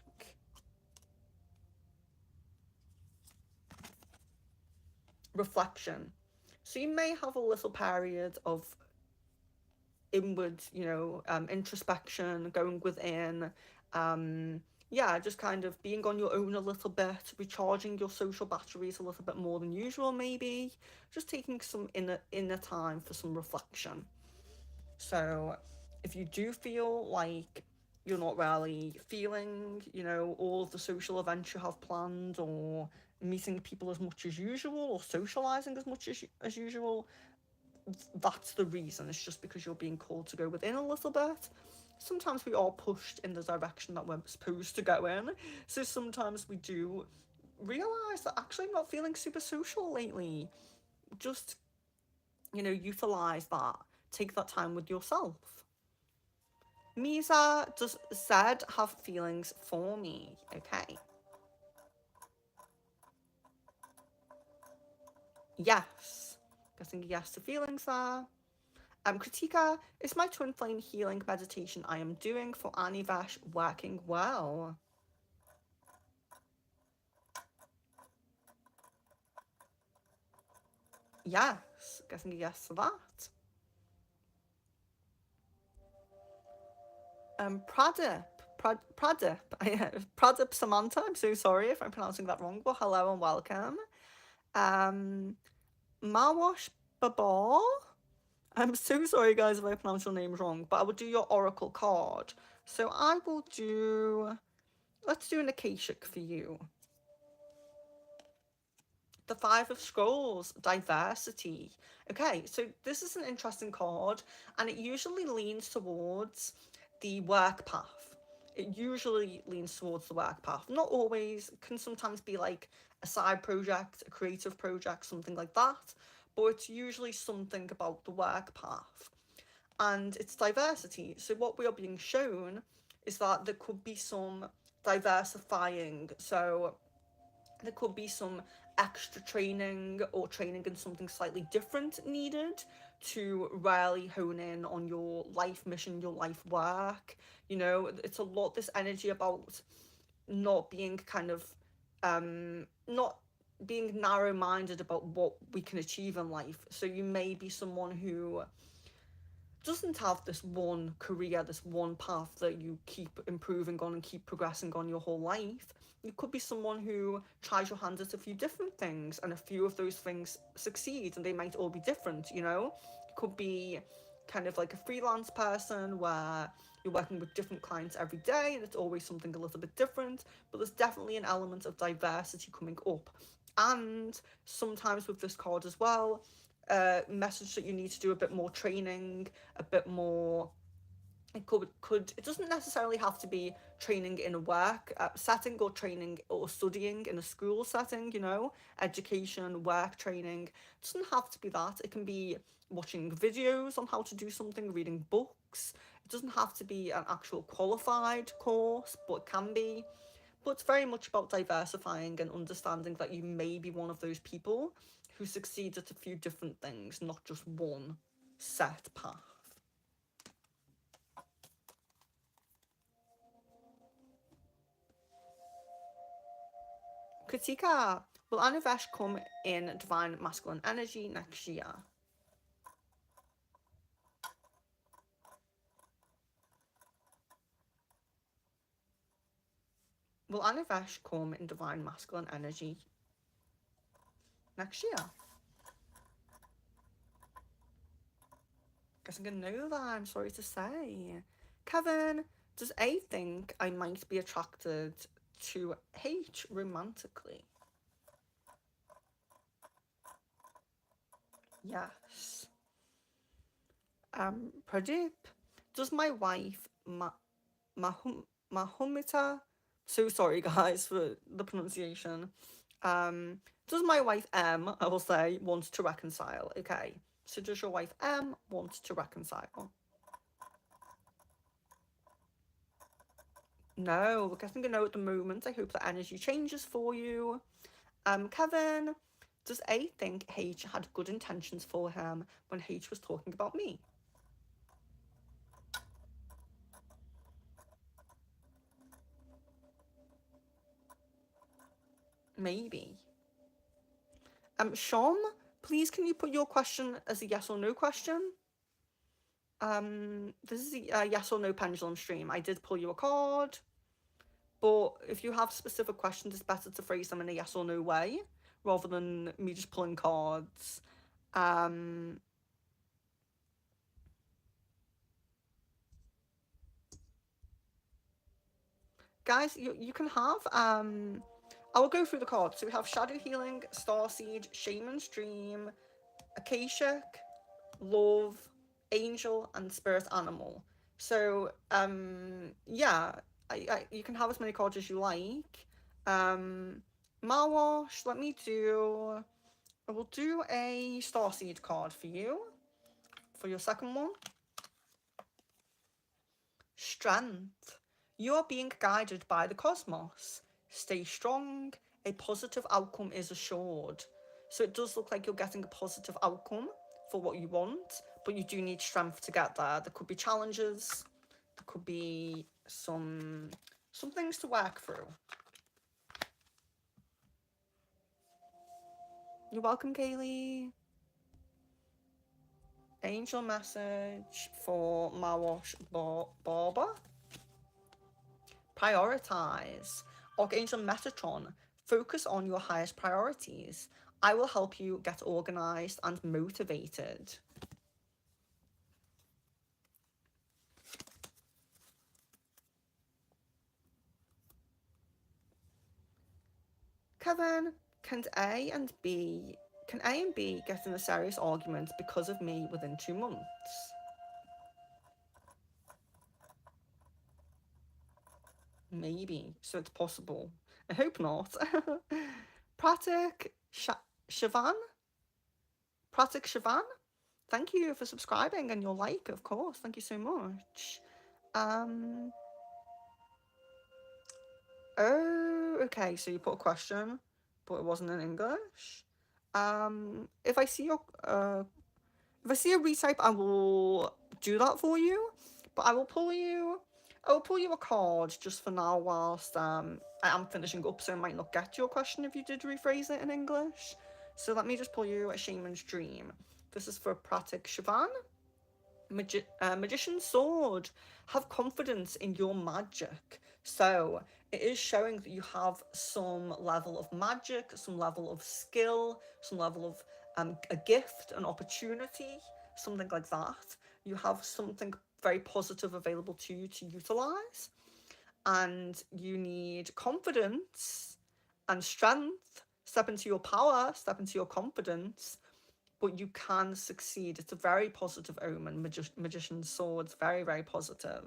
reflection. So, you may have a little period of inward, introspection, going within. Yeah, just kind of being on your own a little bit, recharging your social batteries a little bit more than usual, maybe. Just taking some inner time for some reflection. So, if you do feel like you're not really feeling, all of the social events you have planned, or meeting people as much as usual, or socializing as much as usual, that's the reason. It's just because you're being called to go within a little bit. Sometimes we are pushed in the direction that we're supposed to go in. So sometimes we do realize that actually I'm not feeling super social lately. Just, utilize that. Take that time with yourself. Misa, does Zed have feelings for me? Okay. Yes. Getting a yes to feelings there. Kritika, is my twin flame healing meditation I am doing for Anivesh working well? Yes, getting a yes to that. Pradip, Pradip, Pradip Samantha, I'm so sorry if I'm pronouncing that wrong, but hello and welcome. Um, Mawash Babar, I'm so sorry guys if I pronounce your names wrong, but I will do your oracle card. So I will do, let's do an Akashic for you. The Five of Scrolls, diversity. Okay, so this is an interesting card, and it usually leans towards the work path. It usually leans towards the work path. Not always, can sometimes be like a side project, a creative project, something like that, but it's usually something about the work path. And it's diversity. So, what we are being shown is that there could be some diversifying. So, there could be some extra training or training in something slightly different needed to really hone in on your life mission, your life work. It's a lot this energy about not being kind of not being narrow-minded about what we can achieve in life. So you may be someone who doesn't have this one career, this one path that you keep improving on and keep progressing on your whole life. You could be someone who tries your hand at a few different things, and a few of those things succeed, and they might all be different, you know? You could be kind of like a freelance person where you're working with different clients every day and it's always something a little bit different, but there's definitely an element of diversity coming up. And sometimes with this card as well, message that you need to do a bit more training, a bit more. It doesn't necessarily have to be training in a work setting, or training or studying in a school setting, you know, education, work training. It doesn't have to be that. It can be watching videos on how to do something, reading books. It doesn't have to be an actual qualified course, but it can be. But it's very much about diversifying and understanding that you may be one of those people who succeeds at a few different things, not just one set path. Katika, will Anivesh come in divine masculine energy next year? Will Anivesh come in divine masculine energy next year? Guess I'm gonna know that, I'm sorry to say. Kevin, does A think I might be attracted to H romantically? Yes. Pradeep, does my wife Mahumita, so sorry guys for the pronunciation. Does my wife M, I will say, want to reconcile? Okay. So does your wife M want to reconcile? No, we're getting a no at the moment. I hope that energy changes for you. Kevin, does A think H had good intentions for him when H was talking about me? Maybe. Shom, please can you put your question as a yes or no question? This is a yes or no pendulum stream. I did pull you a card, but if you have specific questions, it's better to phrase them in a yes or no way rather than me just pulling cards. Um, Guys, you can have. I will go through the cards. So we have Shadow Healing, Starseed, Shaman's Dream, Akashic, Love, Angel, and Spirit Animal. So yeah, you can have as many cards as you like. Marwash, let me do. I will do a Starseed card for you for your second one. Strength. You are being guided by the cosmos. Stay strong. A positive outcome is assured. So it does look like you're getting a positive outcome for what you want, but you do need strength to get there. There could be challenges. There could be some things to work through. You're welcome, Kaylee. Angel message for Mawash Barber. Prioritize. Archangel Metatron, focus on your highest priorities. I will help you get organized and motivated. Kevin, can A and B get in a serious argument because of me within 2 months? Maybe, so it's possible. I hope not. Pratik Shavan? Pratik Shavan? Thank you for subscribing and your like, of course. Thank you so much. Um, oh, okay. So you put a question, but it wasn't in English. If I see your if I see a retype, I will do that for you. But I will pull you I'll pull you a card just for now whilst I am finishing up, so I might not get your question if you did rephrase it in English. So let me just pull you a Shaman's Dream. This is for Pratik Shivan. Magician's Sword. Have confidence in your magic. So it is showing that you have some level of magic, some level of skill, some level of a gift, an opportunity, something like that. You have something very positive available to you to utilize, and you need confidence and strength. Step into your power, step into your confidence, but you can succeed. It's a very positive omen. Magician's Sword's very, very positive.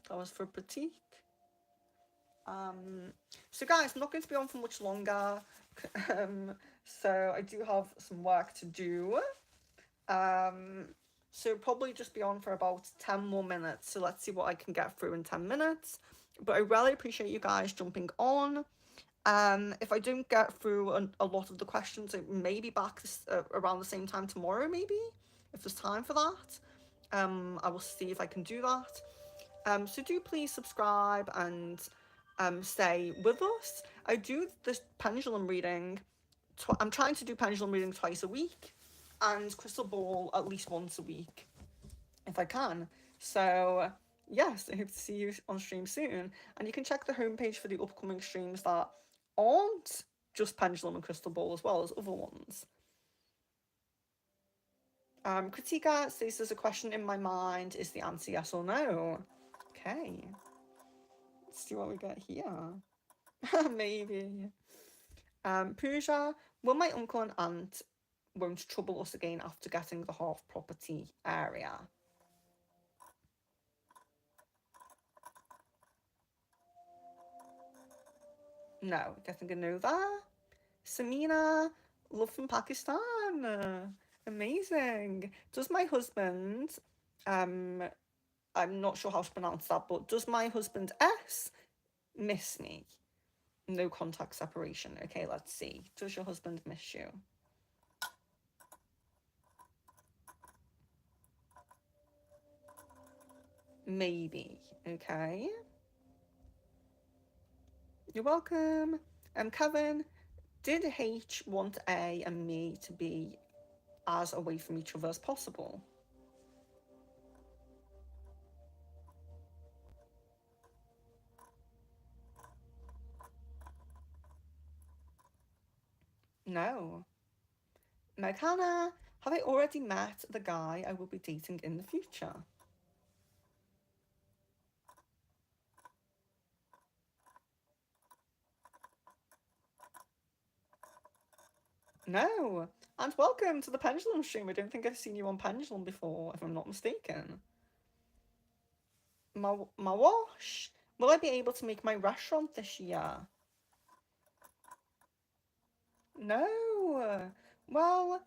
That was for Pratik. Um, so guys, I'm not going to be on for much longer. So I do have some work to do. Um, so probably just be on for about 10 more minutes. So let's see what I can get through in 10 minutes. But I really appreciate you guys jumping on. If I don't get through a lot of the questions, it may be back around the same time tomorrow, maybe, if there's time for that. I will see if I can do that. So do please subscribe and stay with us. I do this pendulum reading. I'm trying to do pendulum reading twice a week, and crystal ball at least once a week, if I can. So yes, I hope to see you on stream soon. And you can check the homepage for the upcoming streams that aren't just pendulum and crystal ball, as well as other ones. Kritika says there's a question in my mind. Is the answer yes or no? Okay. Let's see what we get here. Maybe. Pooja, will my uncle and aunt won't trouble us again after getting the half property area? No, getting a no there. Samina, love from Pakistan. Amazing. Does my husband, um, I'm not sure how to pronounce that, but does my husband S miss me? No contact separation. Okay, let's see. Does your husband miss you? Maybe. Okay. You're welcome. Kevin, did H want A and me to be as away from each other as possible? No. Meghana, have I already met the guy I will be dating in the future? No. And welcome to the Pendulum stream. I don't think I've seen you on Pendulum before, if I'm not mistaken. My wash. Will I be able to make my restaurant this year? No. Well,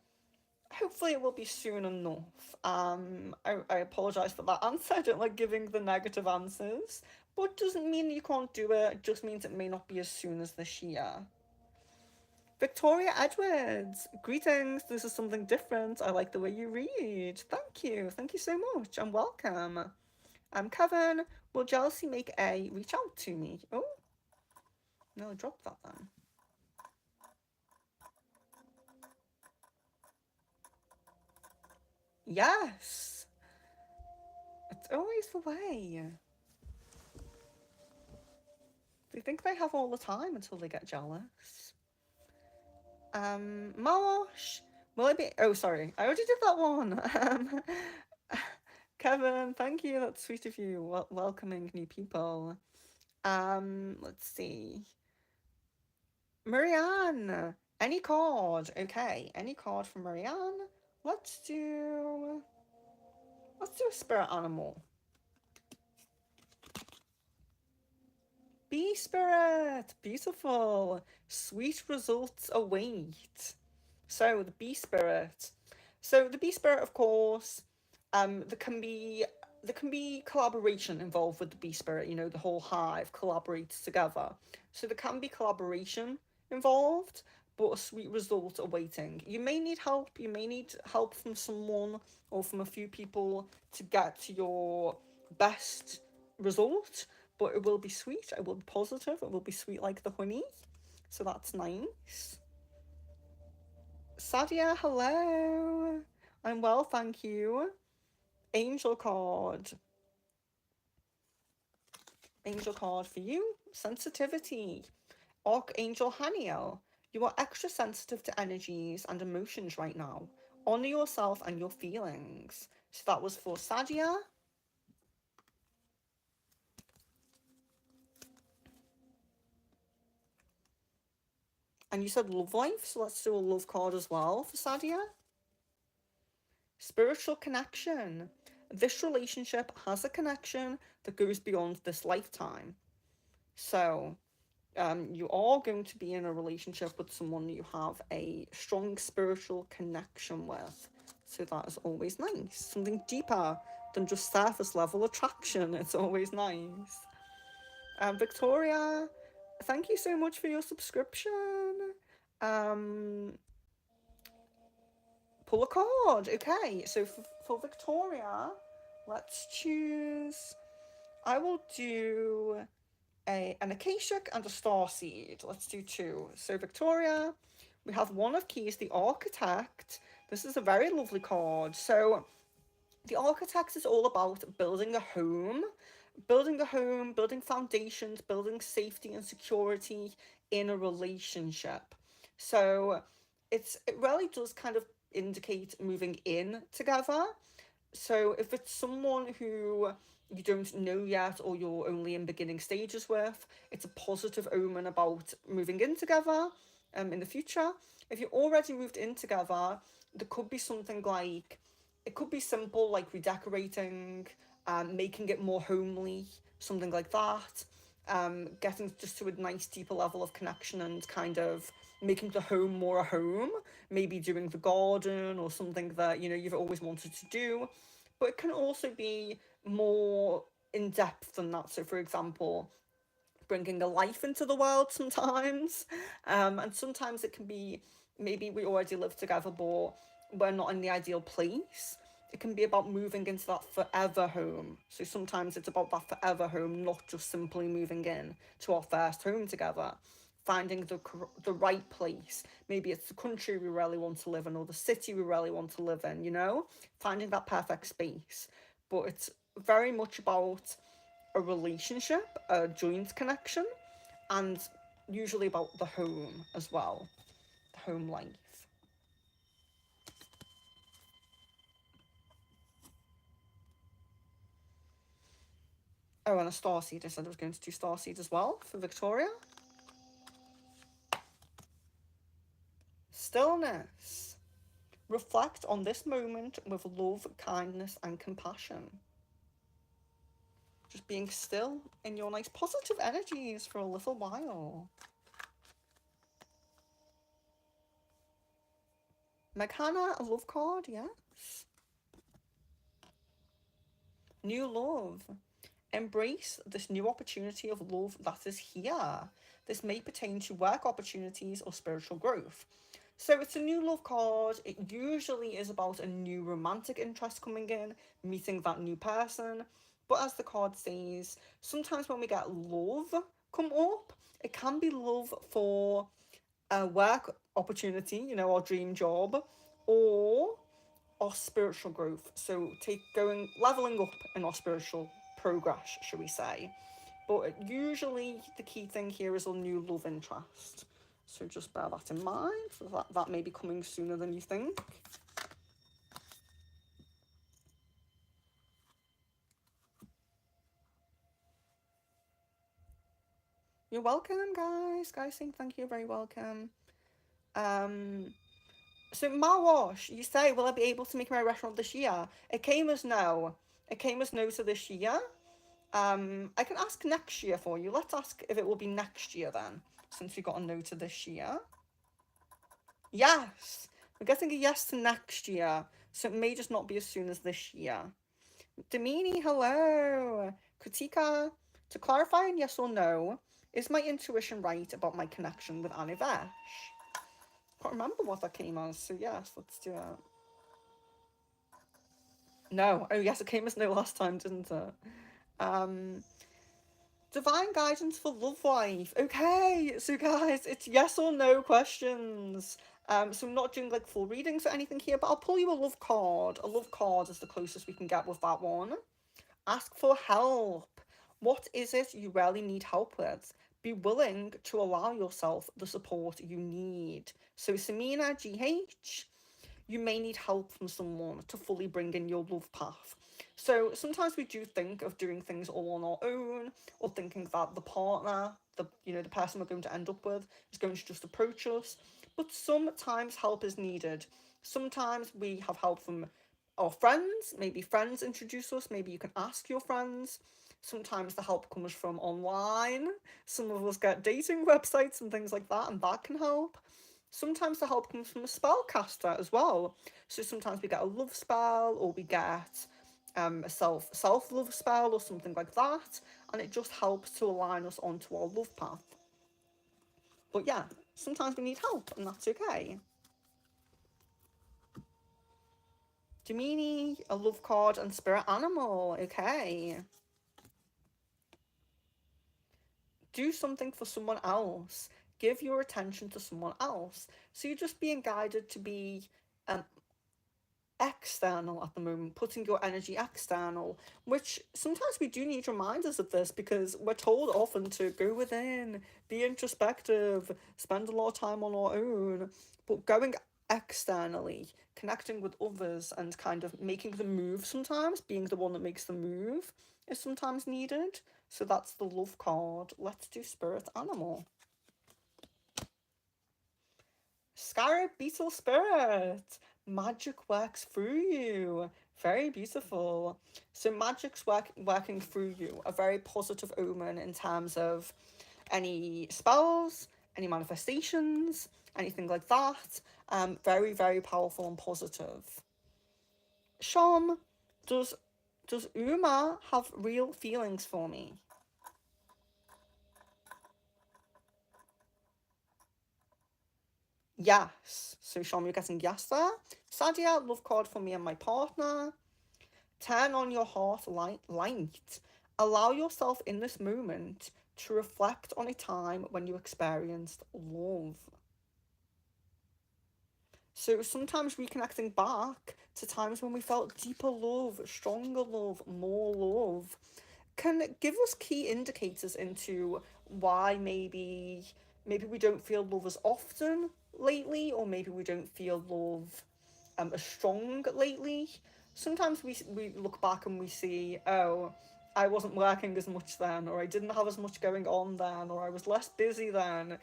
hopefully it will be soon enough. I apologise for that answer. I don't like giving the negative answers, but doesn't mean you can't do it. It just means it may not be as soon as this year. Victoria Edwards, greetings. This is something different. I like the way you read. Thank you. Thank you so much, and welcome. Kevin, will jealousy make A reach out to me? Oh, no, drop that then. Yes. It's always the way. They think they have all the time until they get jealous. Marsh, will I be? Oh, sorry, I already did that one. Kevin, thank you. That's sweet of you. Welcoming new people. Let's see. Marianne, any card? Okay, any card from Marianne. Let's do. Let's do a spirit animal. Bee spirit, beautiful. Sweet results await. So the bee spirit. So the bee spirit, of course, there can be collaboration involved with the bee spirit. You know, the whole hive collaborates together. So there can be collaboration involved, but a sweet result awaiting. You may need help. You may need help from someone or from a few people to get to your best result, but it will be sweet. It will be positive. It will be sweet like the honey. So that's nice. Sadia, hello. I'm well, thank you. Angel card. Angel card for you. Sensitivity. Archangel Haniel. You are extra sensitive to energies and emotions right now. Honor yourself and your feelings. So that was for Sadia. And you said love life, so let's do a love card as well for Sadia. Spiritual connection. This relationship has a connection that goes beyond this lifetime. So, you are going to be in a relationship with someone you have a strong spiritual connection with. So that is always nice. Something deeper than just surface level attraction. It's always nice. Victoria, thank you so much for your subscription. Um, Pull a card. Okay, so for Victoria, let's choose. I will do an Akashic and a star seed. Let's do two. So Victoria, we have one of keys, the Architect. This is a very lovely card. So the Architect is all about building a home, building foundations, building safety and security in a relationship. So it really does kind of indicate moving in together. So if it's someone who you don't know yet or you're only in beginning stages with, it's a positive omen about moving in together in the future. If you already moved in together, there could be something like, it could be simple like redecorating, making it more homely, something like that. Getting just to a nice deeper level of connection and kind of making the home more a home, maybe doing the garden or something that you've always wanted to do. But it can also be more in depth than that. So for example, bringing a life into the world sometimes. And sometimes it can be, maybe we already live together, but we're not in the ideal place. It can be about moving into that forever home. So sometimes it's about that forever home, not just simply moving in to our first home together. Finding the right place. Maybe it's the country we really want to live in or the city we really want to live in, Finding that perfect space. But it's very much about a relationship, a joint connection, and usually about the home as well, the home life. Oh, and a starseed. I said I was going to do starseed as well for Victoria. Stillness. Reflect on this moment with love, kindness, and compassion. Just being still in your nice positive energies for a little while. Meghana, a love card, yes. New love. Embrace this new opportunity of love that is here. This may pertain to work opportunities or spiritual growth. So it's a new love card. It usually is about a new romantic interest coming in, meeting that new person. But as the card says, sometimes when we get love come up, it can be love for a work opportunity, our dream job, or our spiritual growth. So leveling up in our spiritual progress, shall we say. But usually the key thing here is a new love interest. So just bear that in mind. That may be coming sooner than you think. You're welcome, guys. Guys saying thank you, you're very welcome. So Marwash, you say, will I be able to make my restaurant this year? It came as no. It came as no to this year. I can ask next year for you. Let's ask if it will be next year then, since we got a no to this year. Yes, we're getting a yes to next year, so it may just not be as soon as this year. Damini, hello. Kritika, to clarify yes or no, is my intuition right about my connection with Anivesh? can't remember what that came as, so yes, let's do it. No. Oh, yes, it came as no last time, didn't it? Um, Divine guidance for love life. Okay, so guys, it's yes or no questions. So I'm not doing like full readings or anything here, but I'll pull you a love card. A love card is the closest we can get with that one. Ask for help. What is it you really need help with? Be willing to allow yourself the support you need. So Samina GH, you may need help from someone to fully bring in your love path. So sometimes we do think of doing things all on our own, or thinking that the partner, the person we're going to end up with, is going to just approach us. But sometimes help is needed. Sometimes we have help from our friends. Maybe friends introduce us. Maybe you can ask your friends. Sometimes the help comes from online. Some of us get dating websites and things like that, and that can help. Sometimes the help comes from a spellcaster as well. So sometimes we get a love spell, or we get a self love spell or something like that, and it just helps to align us onto our love path. But yeah, sometimes we need help, and that's okay. Gemini, a love card, and spirit animal. Okay. Do something for someone else. Give your attention to someone else. So you're just being guided to be um, external at the moment, putting your energy external, which sometimes we do need reminders of this because we're told often to go within, be introspective, spend a lot of time on our own, but going externally, connecting with others and kind of making the move sometimes, being the one that makes the move is sometimes needed. So that's the love card. Let's do spirit animal. Scarab Beetle Spirit. Magic works through you. Very beautiful. So magic's working through you. A very positive omen in terms of any spells, any manifestations, anything like that. Very, very powerful and positive. Sham, does Uma have real feelings for me? Yes. So Sham, you're getting yes there. Sadia, love card for me and my partner. Turn on your heart light. Allow yourself in this moment to reflect on a time when you experienced love. So sometimes reconnecting back to times when we felt deeper love, stronger love, more love can give us key indicators into why maybe we don't feel love as often lately, or maybe we don't feel love as strong lately. Sometimes we look back and we see, oh, I wasn't working as much then, or I didn't have as much going on then, or I was less busy then.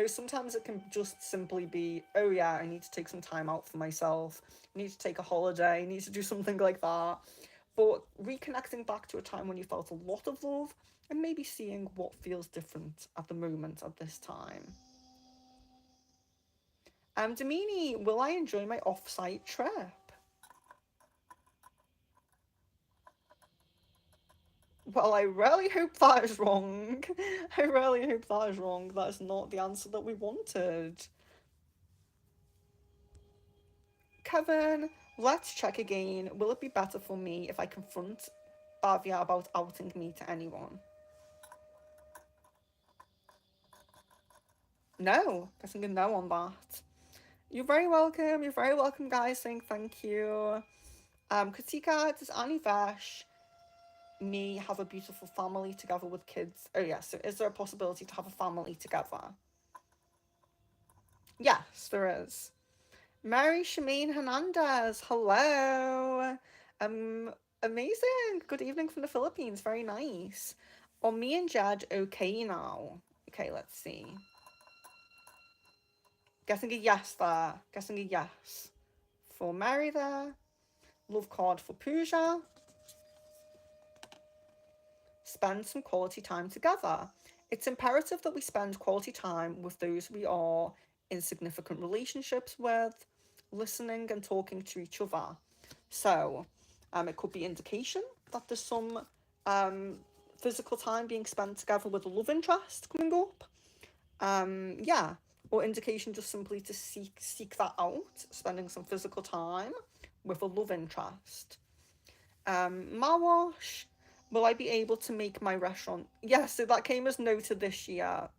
Sometimes it can just simply be, oh yeah, I need to take some time out for myself. I need to take a holiday. I need to do something like that. But reconnecting back to a time when you felt a lot of love and maybe seeing what feels different at the moment at this time. Damini, will I enjoy my off-site trip? Well, I really hope that is wrong. I really hope that is wrong. That is not the answer that we wanted. Kevin, let's check again. Will it be better for me if I confront Bavia about outing me to anyone? No, guessing a no on that. You're very welcome. You're very welcome, guys. Saying thank you. Katika, does Annie Vash me have a beautiful family together with kids? Oh yes. So is there a possibility to have a family together? Yes, there is. Mary Shameen Hernandez, hello. Um, Amazing. Good evening from the Philippines. Very nice. Are me and Jed okay now? Okay, let's see. Guessing a yes there. Guessing a yes. For Mary there. Love card for Pooja. Spend some quality time together. It's imperative that we spend quality time with those we are in significant relationships with, listening and talking to each other. So, it could be indication that there's some physical time being spent together with a love interest coming up. Yeah, or indication just simply to seek that out, spending some physical time with a love interest. Mouthwash, will I be able to make my restaurant? Yes, so that came as noted this year.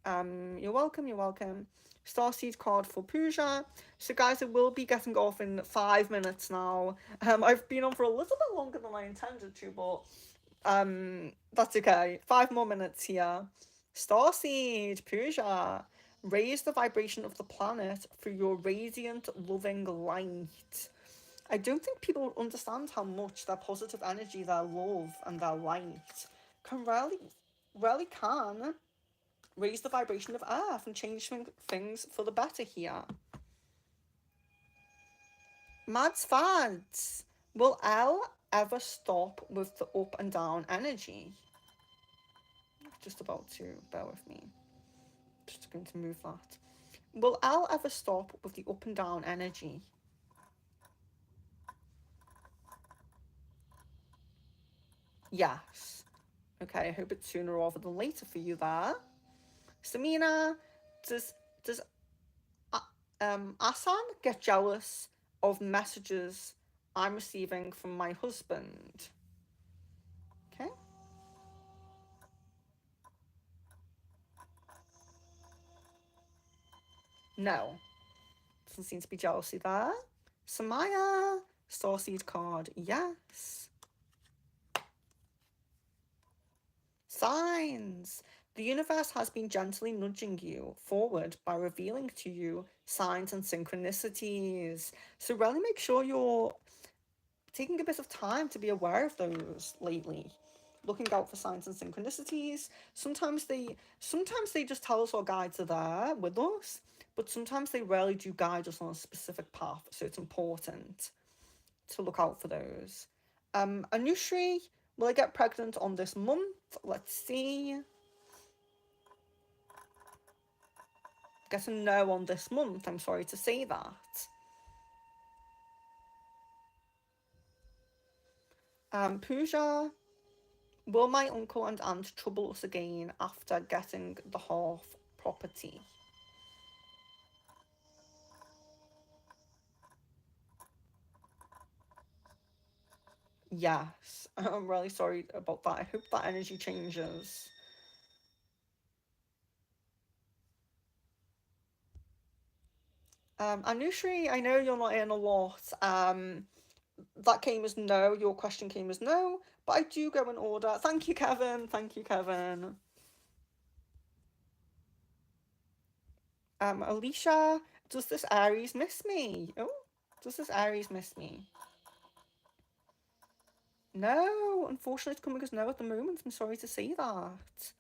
You're welcome, you're welcome. Starseed card for Pooja. So guys, I will be getting off in 5 minutes now. I've been on for a little bit longer than I intended to, but that's okay. 5 more minutes here. Starseed, Pooja. Raise the vibration of the planet through your radiant, loving light. I don't think people understand how much their positive energy, their love, and their light can really can raise the vibration of Earth and change things for the better here. Mads Fads. Will L ever stop with the up and down energy? Just about to, bear with me. Just going to move that. Will L ever stop with the up and down energy? Yes. Okay, I hope it's sooner rather than later for you there. Samina, does Asan get jealous of messages I'm receiving from my husband? Okay. No. Doesn't seem to be jealousy there. Samaya, Starseed card, yes. Signs. The universe has been gently nudging you forward by revealing to you signs and synchronicities. So really make sure you're taking a bit of time to be aware of those lately. Looking out for signs and synchronicities. Sometimes they just tell us our guides are there with us, but sometimes they really do guide us on a specific path. So it's important to look out for those. Anushri, will I get pregnant on this month? Let's see. Get a no on this month. I'm sorry to say that. Pooja, will my uncle and aunt trouble us again after getting the half property? Yes. I'm really sorry about that. I hope that energy changes. Anushri, I know you're not in a lot. That came as no. Your question came as no, but I do go in order. Thank you, Kevin. Thank you, Kevin. Alicia, does this Aries miss me? Oh, does this Aries miss me? No, unfortunately, it's coming as no at the moment. I'm sorry to say that.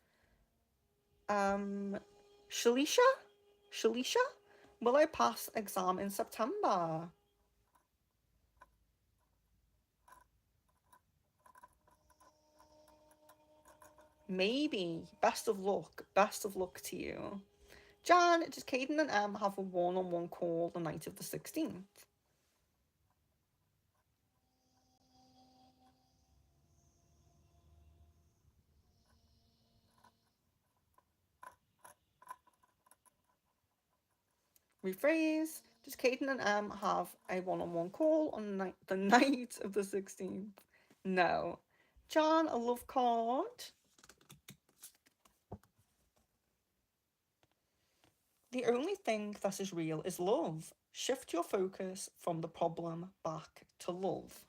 Um, Shalisha? Shalisha? Will I pass exam in September? Maybe. Best of luck. Best of luck to you. Jan, does Caden and Em have a one-on-one call the night of the 16th? Rephrase. Does Caden and Em have a one-on-one call on the night of the 16th? No. Jan, a love card. The only thing that is real is love. Shift your focus from the problem back to love.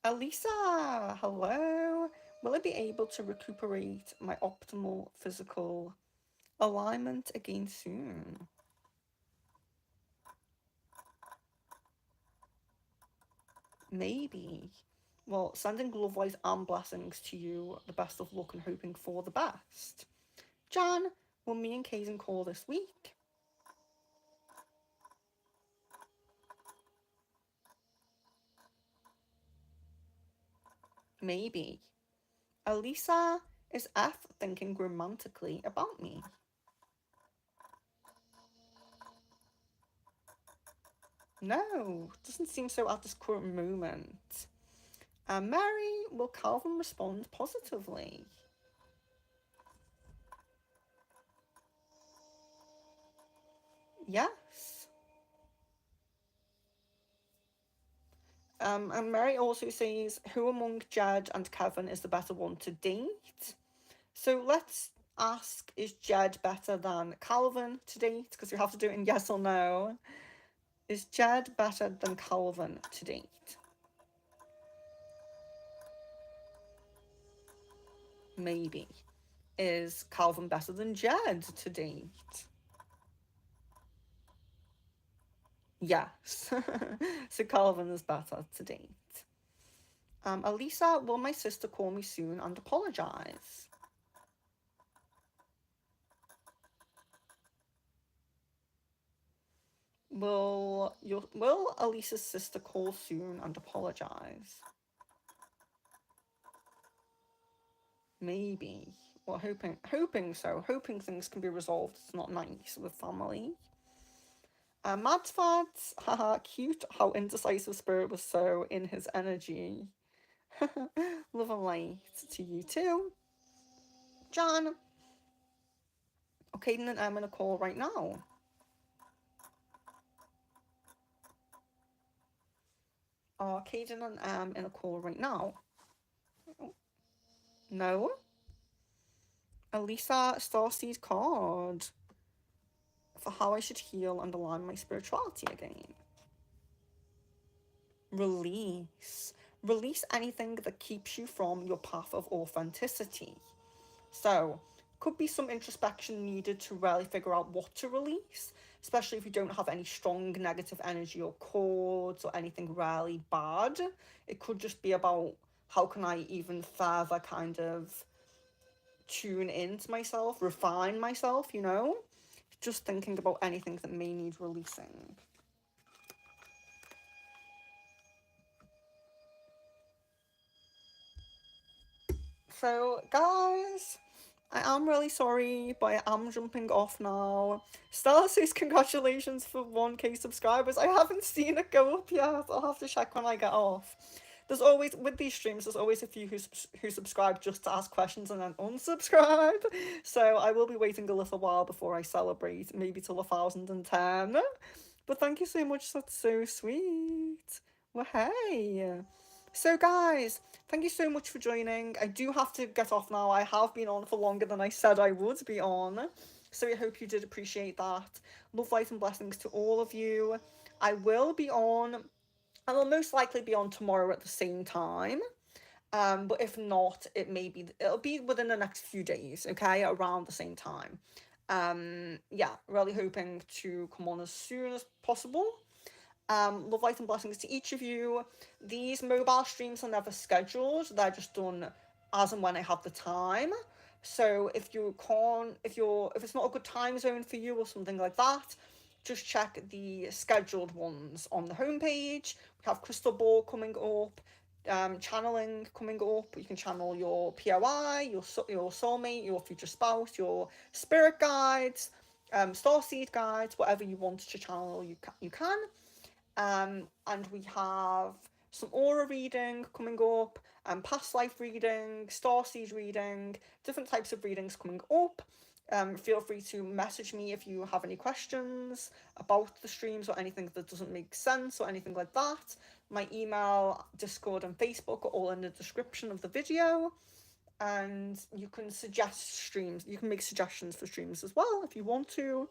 Elisa, hello. Will I be able to recuperate my optimal physical alignment again soon? Maybe. Well, sending love light and blessings to you. The best of luck and hoping for the best. Jan, will me and Kaizen call this week? Maybe. Elisa, is F thinking romantically about me? No, doesn't seem so at this current moment. Mary, will Calvin respond positively? Yes. And Mary also says, who among Jed and Kevin is the better one to date? So let's ask, is Jed better than Calvin to date? Because we have to do it in yes or no. Is Jed better than Calvin to date? Maybe. Is Calvin better than Jed to date? Yes. So Calvin is better to date. Elisa, will my sister call me soon and apologise? Will Elisa's sister call soon and apologise? Maybe. Well, hoping so. Hoping things can be resolved. It's not nice with family. Mads Fads, haha, cute how indecisive Spirit was so in his energy. Love and light to you too. John, okay, then I'm gonna call right now. Caden and in a call right now. No. Elisa Starseed card for how I should heal and align my spirituality again. Release. Release anything that keeps you from your path of authenticity. So, could be some introspection needed to really figure out what to release, especially if you don't have any strong negative energy or cords or anything really bad. It could just be about how can I even further kind of tune into myself, refine myself, you know? Just thinking about anything that may need releasing. So, guys, I am really sorry, but I am jumping off now. Stella says congratulations for 1K subscribers. I haven't seen it go up yet. I'll have to check when I get off. There's always, with these streams, there's always a few who subscribe just to ask questions and then unsubscribe. So I will be waiting a little while before I celebrate, maybe till 1,010. But thank you so much, that's so sweet. Well, hey. So, guys, thank you so much for joining. I do have to get off now. I have been on for longer than I said I would be on. So, I hope you did appreciate that. Love, light, and blessings to all of you. I will be on, I will most likely be on tomorrow at the same time. But if not, it'll be within the next few days, okay, around the same time. Yeah, really hoping to come on as soon as possible. Love, light, and blessings to each of you. These mobile streams are never scheduled, they're just done as and when I have the time. So if it's not a good time zone for you or something like that, just check the scheduled ones on the homepage. We have Crystal Ball coming up, channeling coming up. You can channel your POI, your soulmate, your future spouse, your spirit guides, starseed guides, whatever you want to channel, you can. And we have some aura reading coming up, past life reading, starseed reading, different types of readings coming up. Feel free to message me if you have any questions about the streams or anything that doesn't make sense or anything like that. My email, Discord, and Facebook are all in the description of the video. And you can suggest streams. You can make suggestions for streams as well if you want to.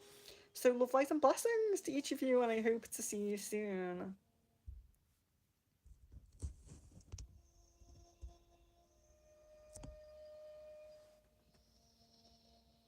So love, light, and blessings to each of you, and I hope to see you soon.